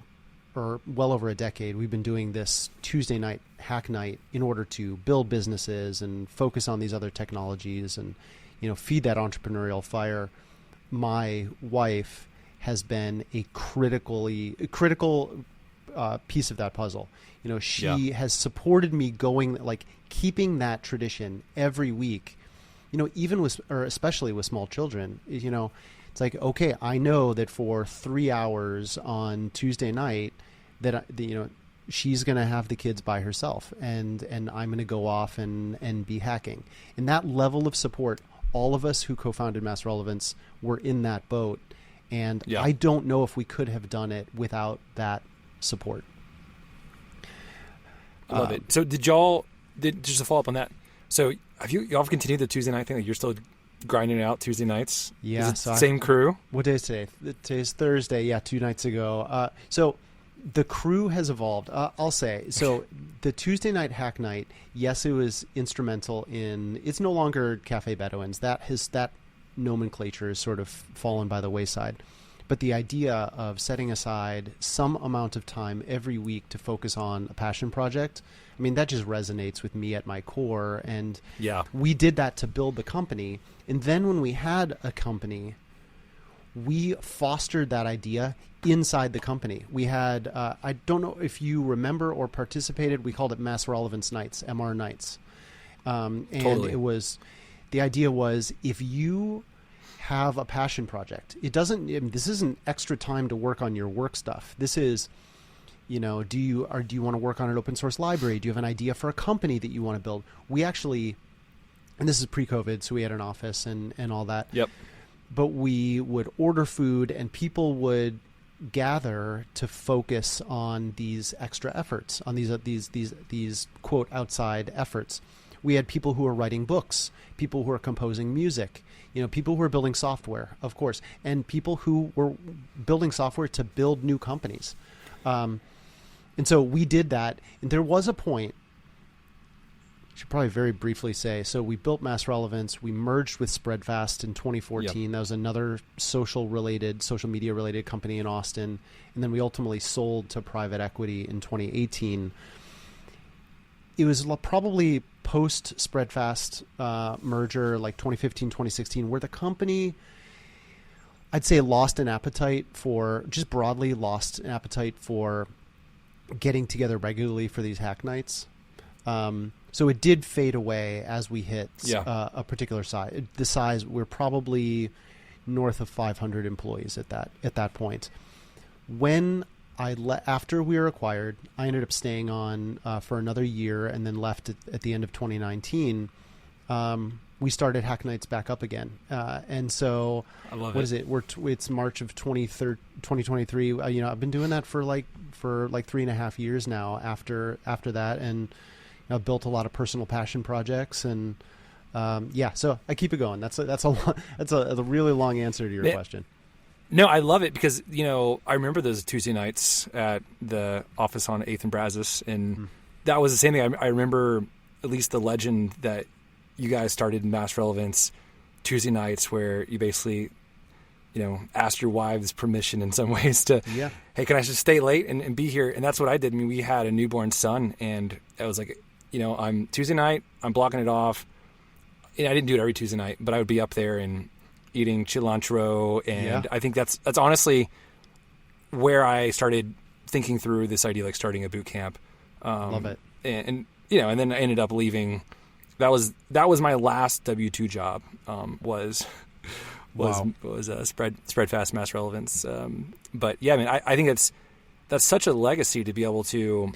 or well over a decade, we've been doing this Tuesday night hack night in order to build businesses and focus on these other technologies and, feed that entrepreneurial fire. My wife has been a critical piece of that puzzle. She has supported me keeping that tradition every week, especially with small children, it's like, okay, I know that for 3 hours on Tuesday night that, she's going to have the kids by herself and I'm going to go off and be hacking. And that level of support, all of us who co-founded Mass Relevance were in that boat. And I don't know if we could have done it without that support. I love it. So just to follow up on that. So have y'all continued the Tuesday night thing? Like you're still grinding it out Tuesday nights? Yeah. Is it same crew? What day is today? Today's Thursday. Yeah. 2 nights ago. So the crew has evolved. I'll say, so the Tuesday night hack night, yes, it was instrumental it's no longer Cafe Bedouins. That nomenclature has sort of fallen by the wayside. But the idea of setting aside some amount of time every week to focus on a passion project, that just resonates with me at my core. And we did that to build the company. And then when we had a company, we fostered that idea inside the company. We had, I don't know if you remember or participated, we called it Mass Relevance Nights, MR Nights. And totally. The idea was, if you have a passion project, this isn't extra time to work on your work stuff. This is, do you want to work on an open source library? Do you have an idea for a company that you want to build? We actually, and this is pre-COVID, so we had an office and all that. Yep. But we would order food and people would gather to focus on these extra efforts, on these quote outside efforts. We had people who were writing books, people who were composing music, people who were building software, of course, and people who were building software to build new companies. And so we did that. And there was a point, I should probably very briefly say, so we built Mass Relevance. We merged with Spreadfast in 2014. Yep. That was another social media related company in Austin. And then we ultimately sold to private equity in 2018. It was probably post Spreadfast merger, like 2015, 2016, where the company, I'd say, lost an appetite for getting together regularly for these hack nights. So it did fade away as we hit a particular size. The size, we're probably north of 500 employees at that point. When after we were acquired, I ended up staying on for another year and then left at the end of 2019. We started Hack Nights back up again. And so what is it? It's March of 2023. I've been doing that for like 3.5 years now after that. And I've built a lot of personal passion projects and so I keep it going. That's a really long answer to your question. No, I love it because, I remember those Tuesday nights at the office on 8th and Brazos, and that was the same thing. I remember at least the legend that you guys started in Mass Relevance Tuesday nights where you basically, asked your wives permission in some ways to, hey, can I just stay late and be here? And that's what I did. We had a newborn son, and I was like, I'm Tuesday night, I'm blocking it off. I didn't do it every Tuesday night, but I would be up there and eating cilantro, and I think that's honestly where I started thinking through this idea, like starting a boot camp. Love it. And and then I ended up leaving. That was my last W-2 job. Was spread fast mass relevance. But yeah, I mean, I think that's such a legacy to be able to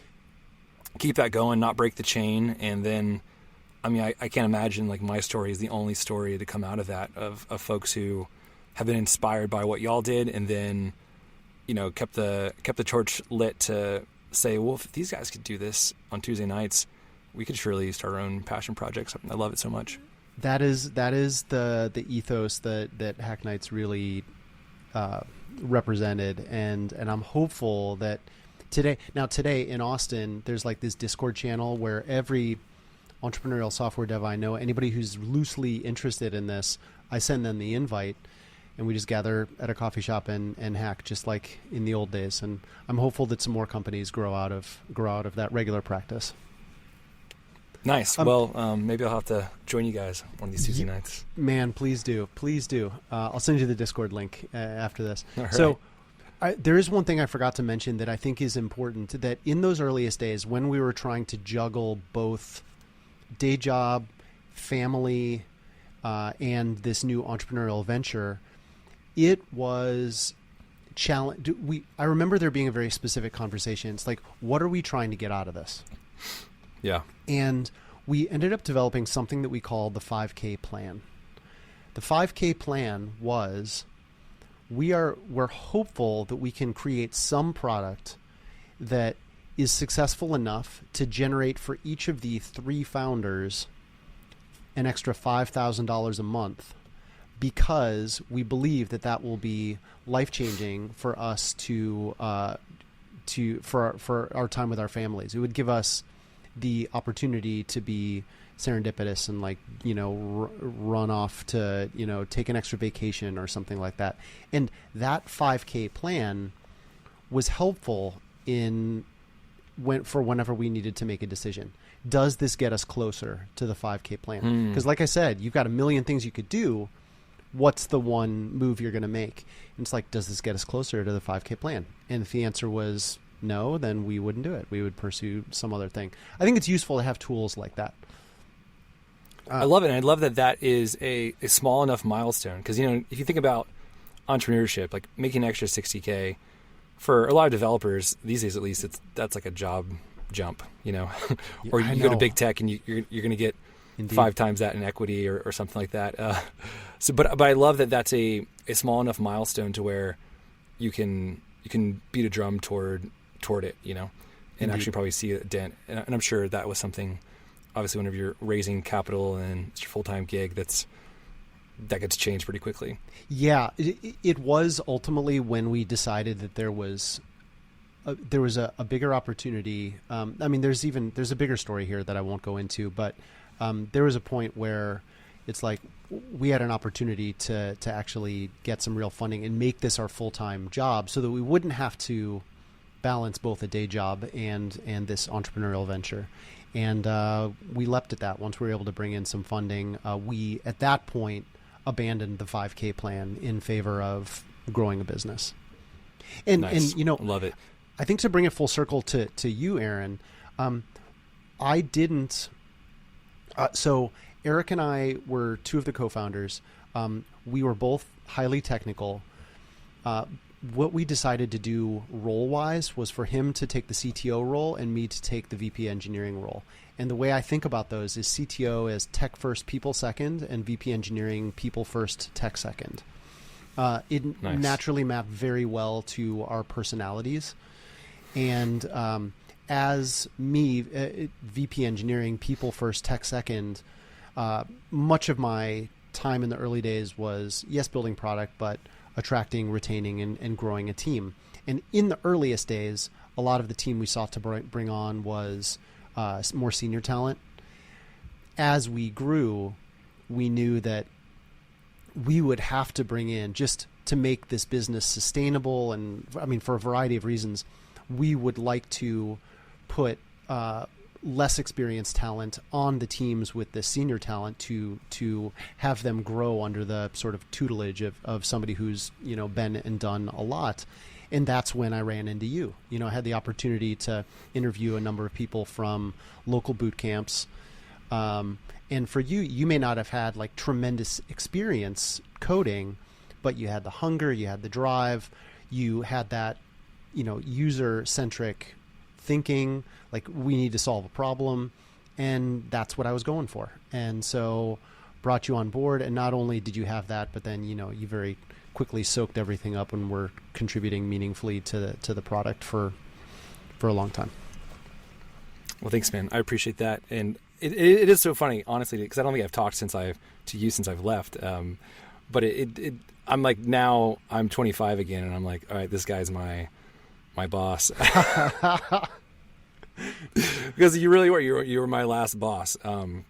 keep that going, not break the chain, and then. I mean, I can't imagine like my story is the only story to come out of that of folks who have been inspired by what y'all did, and then kept the torch lit to say, well, if these guys could do this on Tuesday nights, we could surely start our own passion projects. I love it so much. That is the ethos that Hack Nights really represented, and I'm hopeful that today in Austin, there's like this Discord channel where every entrepreneurial software dev I know, anybody who's loosely interested in this, I send them the invite, and we just gather at a coffee shop and hack, just like in the old days. And I'm hopeful that some more companies grow out of that regular practice. Nice. Well, maybe I'll have to join you guys one of these Tuesday nights. Man, please do. I'll send you the Discord link after this. Right. So there is one thing I forgot to mention that I think is important, that in those earliest days when we were trying to juggle both day job, family, and this new entrepreneurial venture, it was challenge. I remember there being a very specific conversation. It's like, what are we trying to get out of this? Yeah. And we ended up developing something that we called the 5K plan. The 5K plan was, we're hopeful that we can create some product that is successful enough to generate for each of the 3 founders an extra $5,000 a month, because we believe that will be life-changing for us for our time with our families. It would give us the opportunity to be serendipitous and run off to take an extra vacation or something like that. And that 5K plan was helpful for whenever we needed to make a decision. Does this get us closer to the 5K plan? Because like I said, you've got a million things you could do. What's the one move you're going to make? And it's like, does this get us closer to the 5K plan? And if the answer was no, then we wouldn't do it. We would pursue some other thing. I think it's useful to have tools like that. I love it. And I love that is a small enough milestone. Because, if you think about entrepreneurship, like making an extra 60K, for a lot of developers these days, at least, that's like a job jump, or you go to big tech and you're going to get Indeed. 5 times that in equity or something like that. But I love that that's a small enough milestone to where you can beat a drum toward it, and Indeed. actually probably see a dent. And I'm sure that was something, obviously, whenever you're raising capital and it's your full-time gig, that gets changed pretty quickly. Yeah, it was ultimately when we decided that there was a bigger opportunity. There's a bigger story here that I won't go into, but there was a point where it's like we had an opportunity to actually get some real funding and make this our full-time job, so that we wouldn't have to balance both a day job and this entrepreneurial venture. And we leapt at that. Once we were able to bring in some funding, we at that point abandoned the 5K plan in favor of growing a business. And nice. And love it. I think to bring it full circle to you, Aaron, I didn't. So Eric and I were 2 of the co-founders. We were both highly technical. What we decided to do role-wise was for him to take the CTO role and me to take the VP engineering role. And the way I think about those is CTO as tech first, people second, and VP engineering, people first, tech second. It Nice. naturally mapped very well to our personalities. And as me, VP engineering, people first, tech second, much of my time in the early days was, yes, building product, but attracting, retaining, and growing a team. And in the earliest days, a lot of the team we sought to bring on was more senior talent. As we grew, we knew that we would have to bring in, just to make this business sustainable, and for a variety of reasons, we would like to put less experienced talent on the teams with the senior talent to have them grow under the sort of tutelage of somebody who's been and done a lot. And that's when I ran into you. You know, I had the opportunity to interview a number of people from local boot camps. And for you, you may not have had like tremendous experience coding, but you had the hunger, you had the drive, you had that, you know, user-centric thinking, like we need to solve a problem. And that's what I was going for. And so brought you on board. And not only did you have that, but then, you know, you very quickly soaked everything up and were contributing meaningfully to the product for a long time. Well, thanks, man. I appreciate that. And it is so funny, honestly, because I don't think I've talked to you since I've left. But I'm like, now I'm 25 again, and I'm like, all right, this guy's my boss. Because you really were. You were my last boss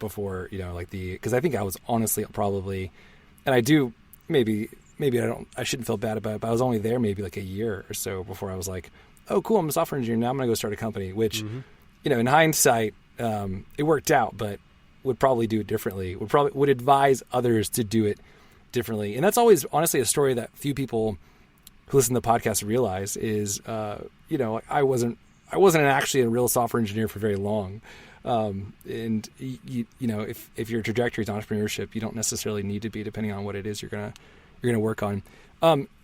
before, you know, like because I think I was honestly probably, and I do maybe I shouldn't feel bad about it, but I was only there maybe like a year or so before I was like, oh, cool, I'm a software engineer. Now I'm going to go start a company, which, you know, in hindsight, it worked out, but would probably do it differently. Would advise others to do it differently. And that's always honestly a story that few people who listen to the podcast realize is, you know, I wasn't actually a real software engineer for very long. And you know, if your trajectory is entrepreneurship, you don't necessarily need to be, depending on what it is you're going to work on.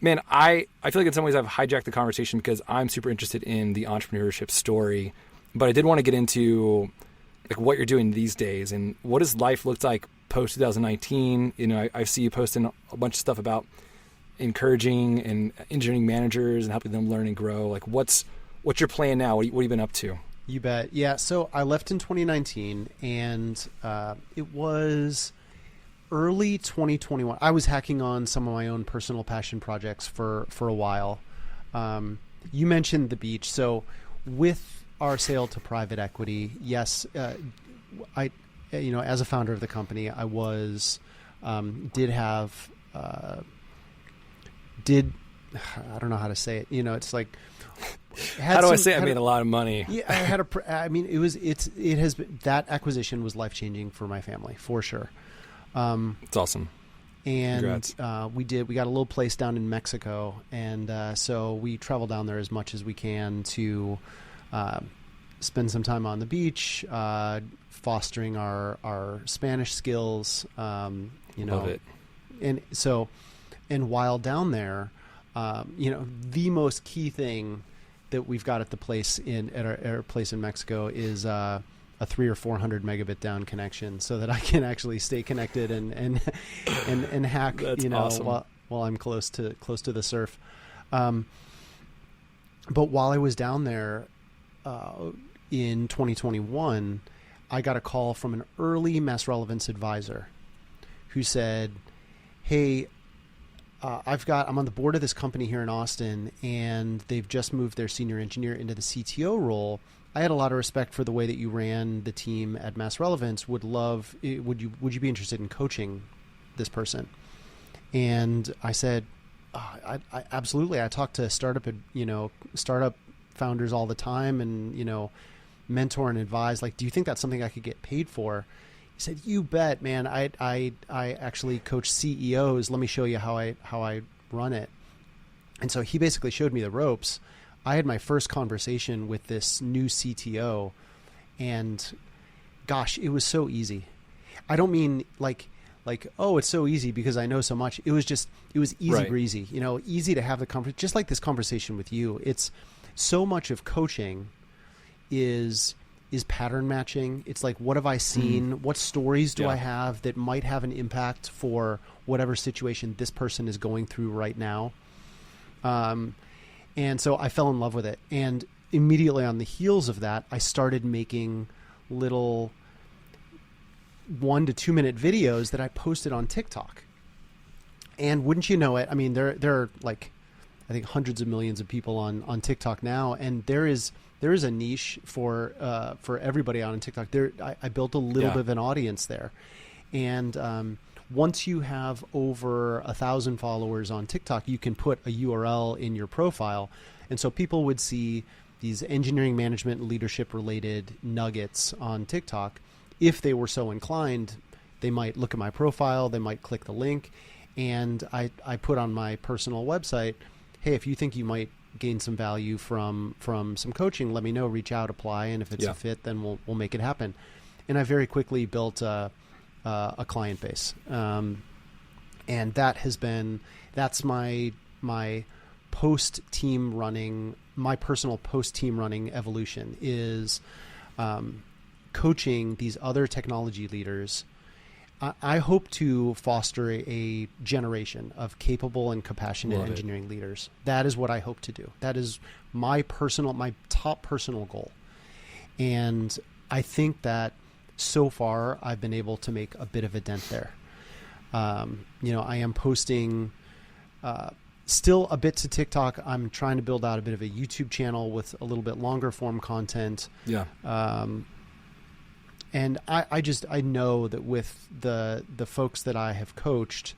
Man, I feel like in some ways I've hijacked the conversation because I'm super interested in the entrepreneurship story, but I did want to get into like what you're doing these days and what does life look like post 2019. You know, I see you posting a bunch of stuff about encouraging and engineering managers and helping them learn and grow. Like what's your plan now? What have you been up to? You bet. Yeah. So I left in 2019 and it was early 2021. I was hacking on some of my own personal passion projects for a while. You mentioned the beach. So with our sale to private equity, yes, I, you know, as a founder of the company, I was, I don't know how to say it. You know, it's like, how do I say I made a lot of money? Yeah, it has been, that acquisition was life-changing for my family, for sure. It's awesome. And we got a little place down in Mexico. And so we travel down there as much as we can to spend some time on the beach, fostering our Spanish skills. You know, love it. And while down there, you know, the most key thing that we've got at the place at our place in Mexico is a 300 or 400 megabit down connection, so that I can actually stay connected and hack. That's you know, awesome. while I'm close to the surf. But while I was down there in 2021, I got a call from an early mass relevance advisor who said, "Hey, I'm on the board of this company here in Austin, and they've just moved their senior engineer into the CTO role. I had a lot of respect for the way that you ran the team at Mass Relevance. Would you be interested in coaching this person?" And I said, I absolutely. I talk to startup founders all the time, and, you know, mentor and advise. Like, do you think that's something I could get paid for? He said, "You bet, man. I actually coach CEOs. Let me show you how I run it." And so he basically showed me the ropes. I had my first conversation with this new CTO, and gosh, it was so easy. I don't mean like, oh, it's so easy because I know so much. It was easy Right. breezy, you know, easy to have the conversation, just like this conversation with you. It's so much of coaching is pattern matching. It's like, what have I seen? What stories do I have that might have an impact for whatever situation this person is going through right now? And so I fell in love with it. And immediately on the heels of that, I started making little 1 to 2 minute videos that I posted on TikTok. And wouldn't you know it, I mean, there are like, I think hundreds of millions of people on TikTok now. And there is a niche for everybody on TikTok. I built a little bit of an audience there. And, once you have over 1,000 followers on TikTok, you can put a URL in your profile. And so people would see these engineering management and leadership related nuggets on TikTok. If they were so inclined, they might look at my profile, they might click the link. And I put on my personal website, hey, if you think you might gain some value from some coaching, let me know, reach out, apply. And if it's a fit, then we'll make it happen. And I very quickly built a client base. And that's my post-team running, my personal post-team running evolution is coaching these other technology leaders. I hope to foster a generation of capable and compassionate engineering leaders. That is what I hope to do. That is my top personal goal. And I think that so far I've been able to make a bit of a dent there. I am posting still a bit to TikTok. I'm trying to build out a bit of a YouTube channel with a little bit longer form content. Yeah. And I know that with the folks that I have coached,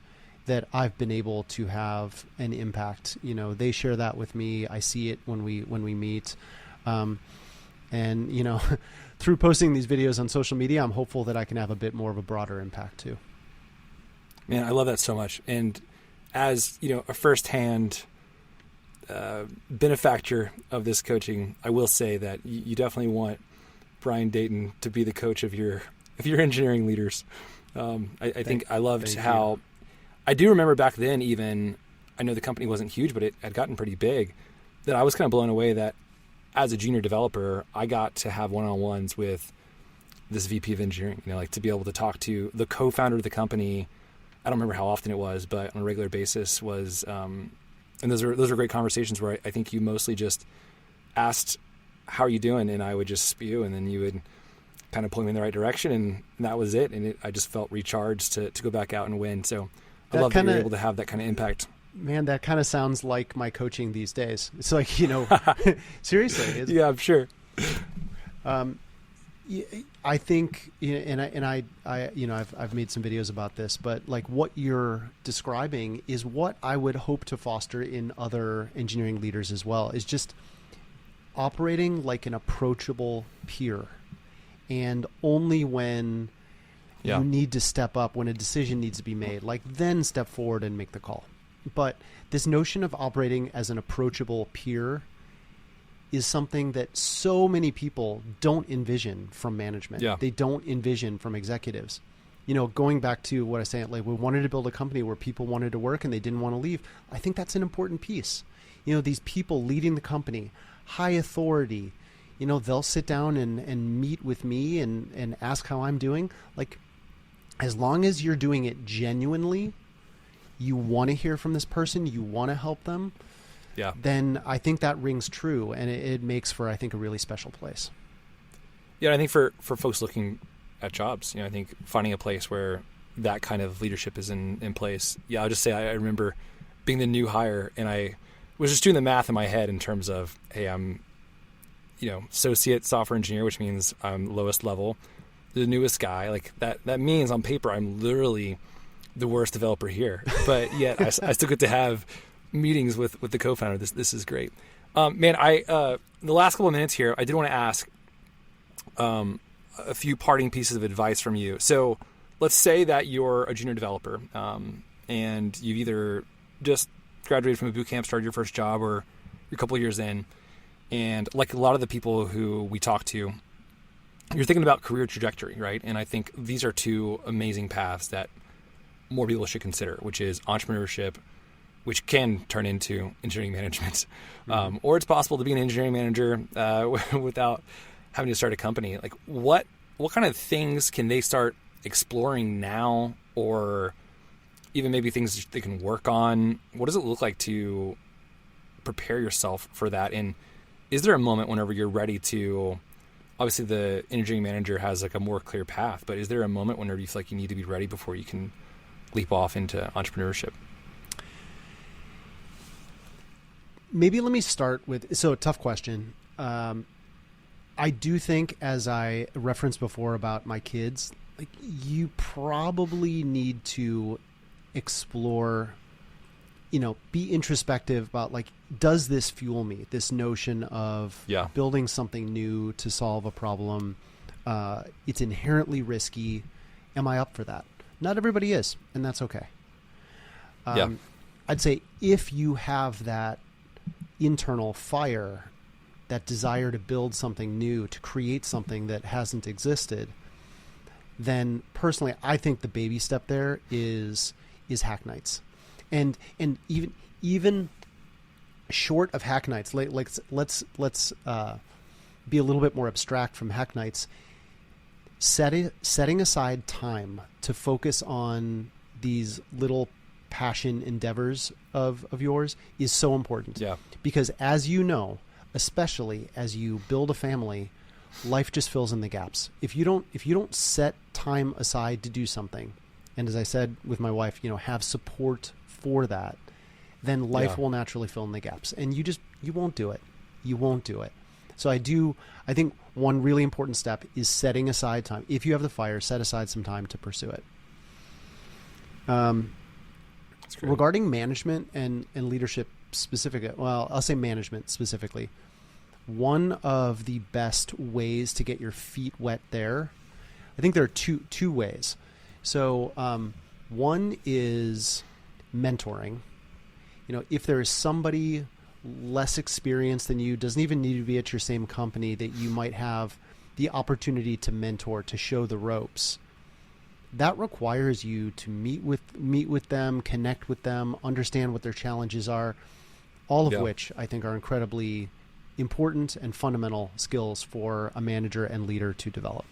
that I've been able to have an impact. They share that with me. I see it when we meet. And through posting these videos on social media, I'm hopeful that I can have a bit more of a broader impact too. Man, I love that so much. And as a firsthand benefactor of this coaching, I will say that you definitely want Brian Dainton to be the coach of your engineering leaders. I think I loved how I do remember back then, even I know the company wasn't huge, but it had gotten pretty big, that I was kind of blown away that as a junior developer, I got to have one-on-ones with this VP of engineering, to be able to talk to the co-founder of the company. I don't remember how often it was, but on a regular basis was, and those are great conversations where I think you mostly just asked, how are you doing? And I would just spew, and then you would kind of point me in the right direction, and that was it. And I just felt recharged to go back out and win. So I love that you're able to have that kind of impact. Man, that kind of sounds like my coaching these days. It's like, seriously. Yeah, I'm sure. I think, I've made some videos about this, but like what you're describing is what I would hope to foster in other engineering leaders as well, is just operating like an approachable peer. And only when you need to step up, when a decision needs to be made, like then step forward and make the call. But this notion of operating as an approachable peer is something that so many people don't envision from management. Yeah. They don't envision from executives. Going back to what I was saying, like we wanted to build a company where people wanted to work and they didn't want to leave. I think that's an important piece. These people leading the company, high authority, they'll sit down and meet with me and ask how I'm doing. Like, as long as you're doing it genuinely, you want to hear from this person, you want to help them, then I think that rings true, and it makes for, I think, a really special place. Yeah, I think for folks looking at jobs, I think finding a place where that kind of leadership is in place. Yeah, I'll just say I remember being the new hire, and I was just doing the math in my head in terms of, hey, I'm associate software engineer, which means I'm lowest level, the newest guy. Like that means on paper I'm literally the worst developer here, but yet I still get to have meetings with the co-founder. This is great. Man, the last couple of minutes here, I did want to ask a few parting pieces of advice from you. So let's say that you're a junior developer and you've either just graduated from a boot camp, started your first job, or you're a couple of years in. And like a lot of the people who we talk to, you're thinking about career trajectory, right? And I think these are two amazing paths that more people should consider, which is entrepreneurship, which can turn into engineering management. Or it's possible to be an engineering manager without having to start a company. Like what kind of things can they start exploring now, or even maybe things they can work on? What does it look like to prepare yourself for that? And is there a moment whenever you're ready to, obviously the engineering manager has like a more clear path, but is there a moment whenever you feel like you need to be ready before you can leap off into entrepreneurship? Maybe let me start with, so tough question. I do think, as I referenced before about my kids, like you probably need to explore, be introspective about like, does this fuel me? This notion of building something new to solve a problem. It's inherently risky. Am I up for that? Not everybody is, and that's okay. I'd say if you have that internal fire, that desire to build something new, to create something that hasn't existed, then personally, I think the baby step there is hack nights, and even short of hack nights, let's be a little bit more abstract from hack nights. Setting aside time to focus on these little passion endeavors of yours is so important. Yeah. Because as you know, especially as you build a family, life just fills in the gaps. If you don't set time aside to do something, and as I said with my wife, have support for that, then life will naturally fill in the gaps, and you won't do it. You won't do it. So I think one really important step is setting aside time. If you have the fire, set aside some time to pursue it. Regarding management and leadership I'll say management specifically. One of the best ways to get your feet wet there, I think there are two ways. So one is mentoring. If there is somebody less experienced than you, doesn't even need to be at your same company, that you might have the opportunity to mentor, to show the ropes, that requires you to meet with them, connect with them, understand what their challenges are, all of which I think are incredibly important and fundamental skills for a manager and leader to develop.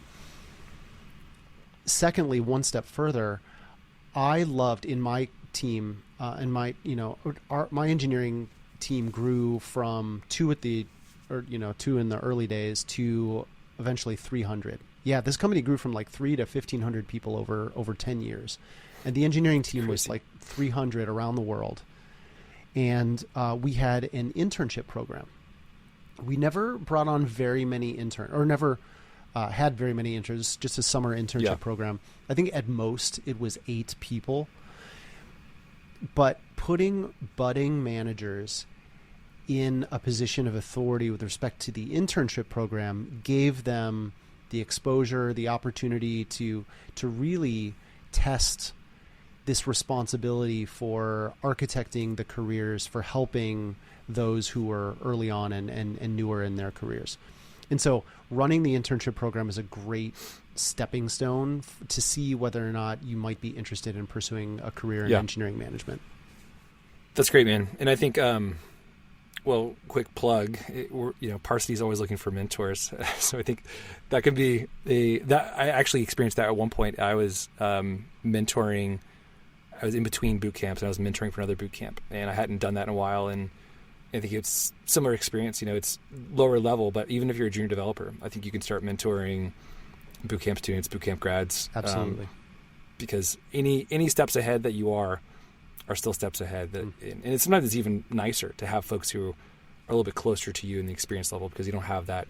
Secondly, one step further, I loved in my team, my engineering team grew from two in the early days to eventually 300. Yeah, this company grew from like 3 to 1,500 people over 10 years. And the engineering team was like 300 around the world. And we had an internship program. We never brought on very many never had very many interns, just a summer internship program. I think at most it was 8 people. But putting budding managers in a position of authority with respect to the internship program gave them the exposure, the opportunity to really test this responsibility for architecting the careers, for helping those who were early on and newer in their careers. And so running the internship program is a great stepping stone to see whether or not you might be interested in pursuing a career in engineering management. That's great, man. And I think, quick plug, Parsity is always looking for mentors. So I think that could be I actually experienced that at one point. I was mentoring. I was in between boot camps and I was mentoring for another boot camp, and I hadn't done that in a while. And I think it's similar experience. It's lower level, but even if you're a junior developer, I think you can start mentoring boot camp students, boot camp grads. Absolutely. Because any steps ahead that you are still steps ahead. And sometimes it's even nicer to have folks who are a little bit closer to you in the experience level, because you don't have that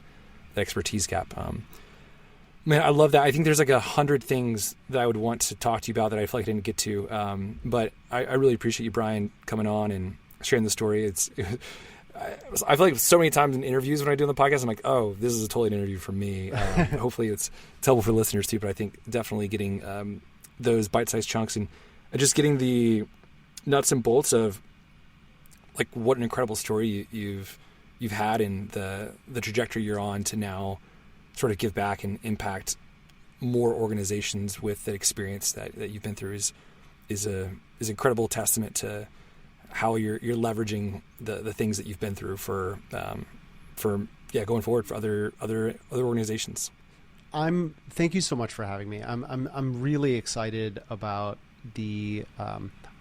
expertise gap. Man, I love that. I think there's like 100 things that I would want to talk to you about that I feel like I didn't get to. But I really appreciate you, Brian, coming on and sharing the story. I feel like so many times in interviews when I do on the podcast, I'm like, oh, this is a totally an interview for me. Hopefully it's helpful for listeners too. But I think definitely getting those bite-sized chunks and just getting the nuts and bolts of like what an incredible story you've had and the trajectory you're on to now sort of give back and impact more organizations with the experience that you've been through is incredible testament to how you're leveraging the things that you've been through for going forward for other organizations. Thank you so much for having me. I'm really excited about the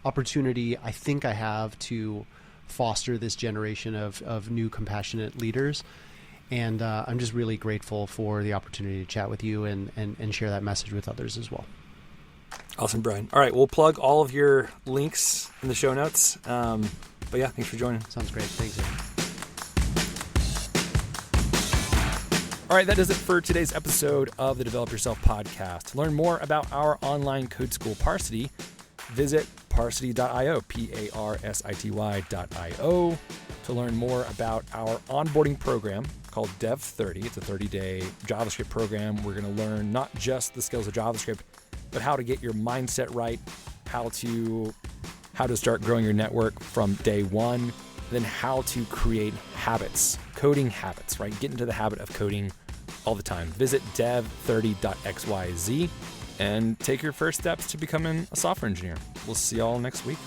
opportunity I think I have to foster this generation of new compassionate leaders. And I'm just really grateful for the opportunity to chat with you and share that message with others as well. Awesome, Brian. All right, we'll plug all of your links in the show notes. But yeah, thanks for joining. Sounds great. Thanks, Aaron. All right, that does it for today's episode of the Develop Yourself podcast. To learn more about our online code school, Parsity, visit parsity.io, parsity.io. To learn more about our onboarding program called Dev 30, it's a 30-day JavaScript program. We're going to learn not just the skills of JavaScript, but how to get your mindset right, how to start growing your network from day one, then how to create habits, coding habits, right? Get into the habit of coding all the time. Visit dev30.xyz and take your first steps to becoming a software engineer. We'll see y'all next week.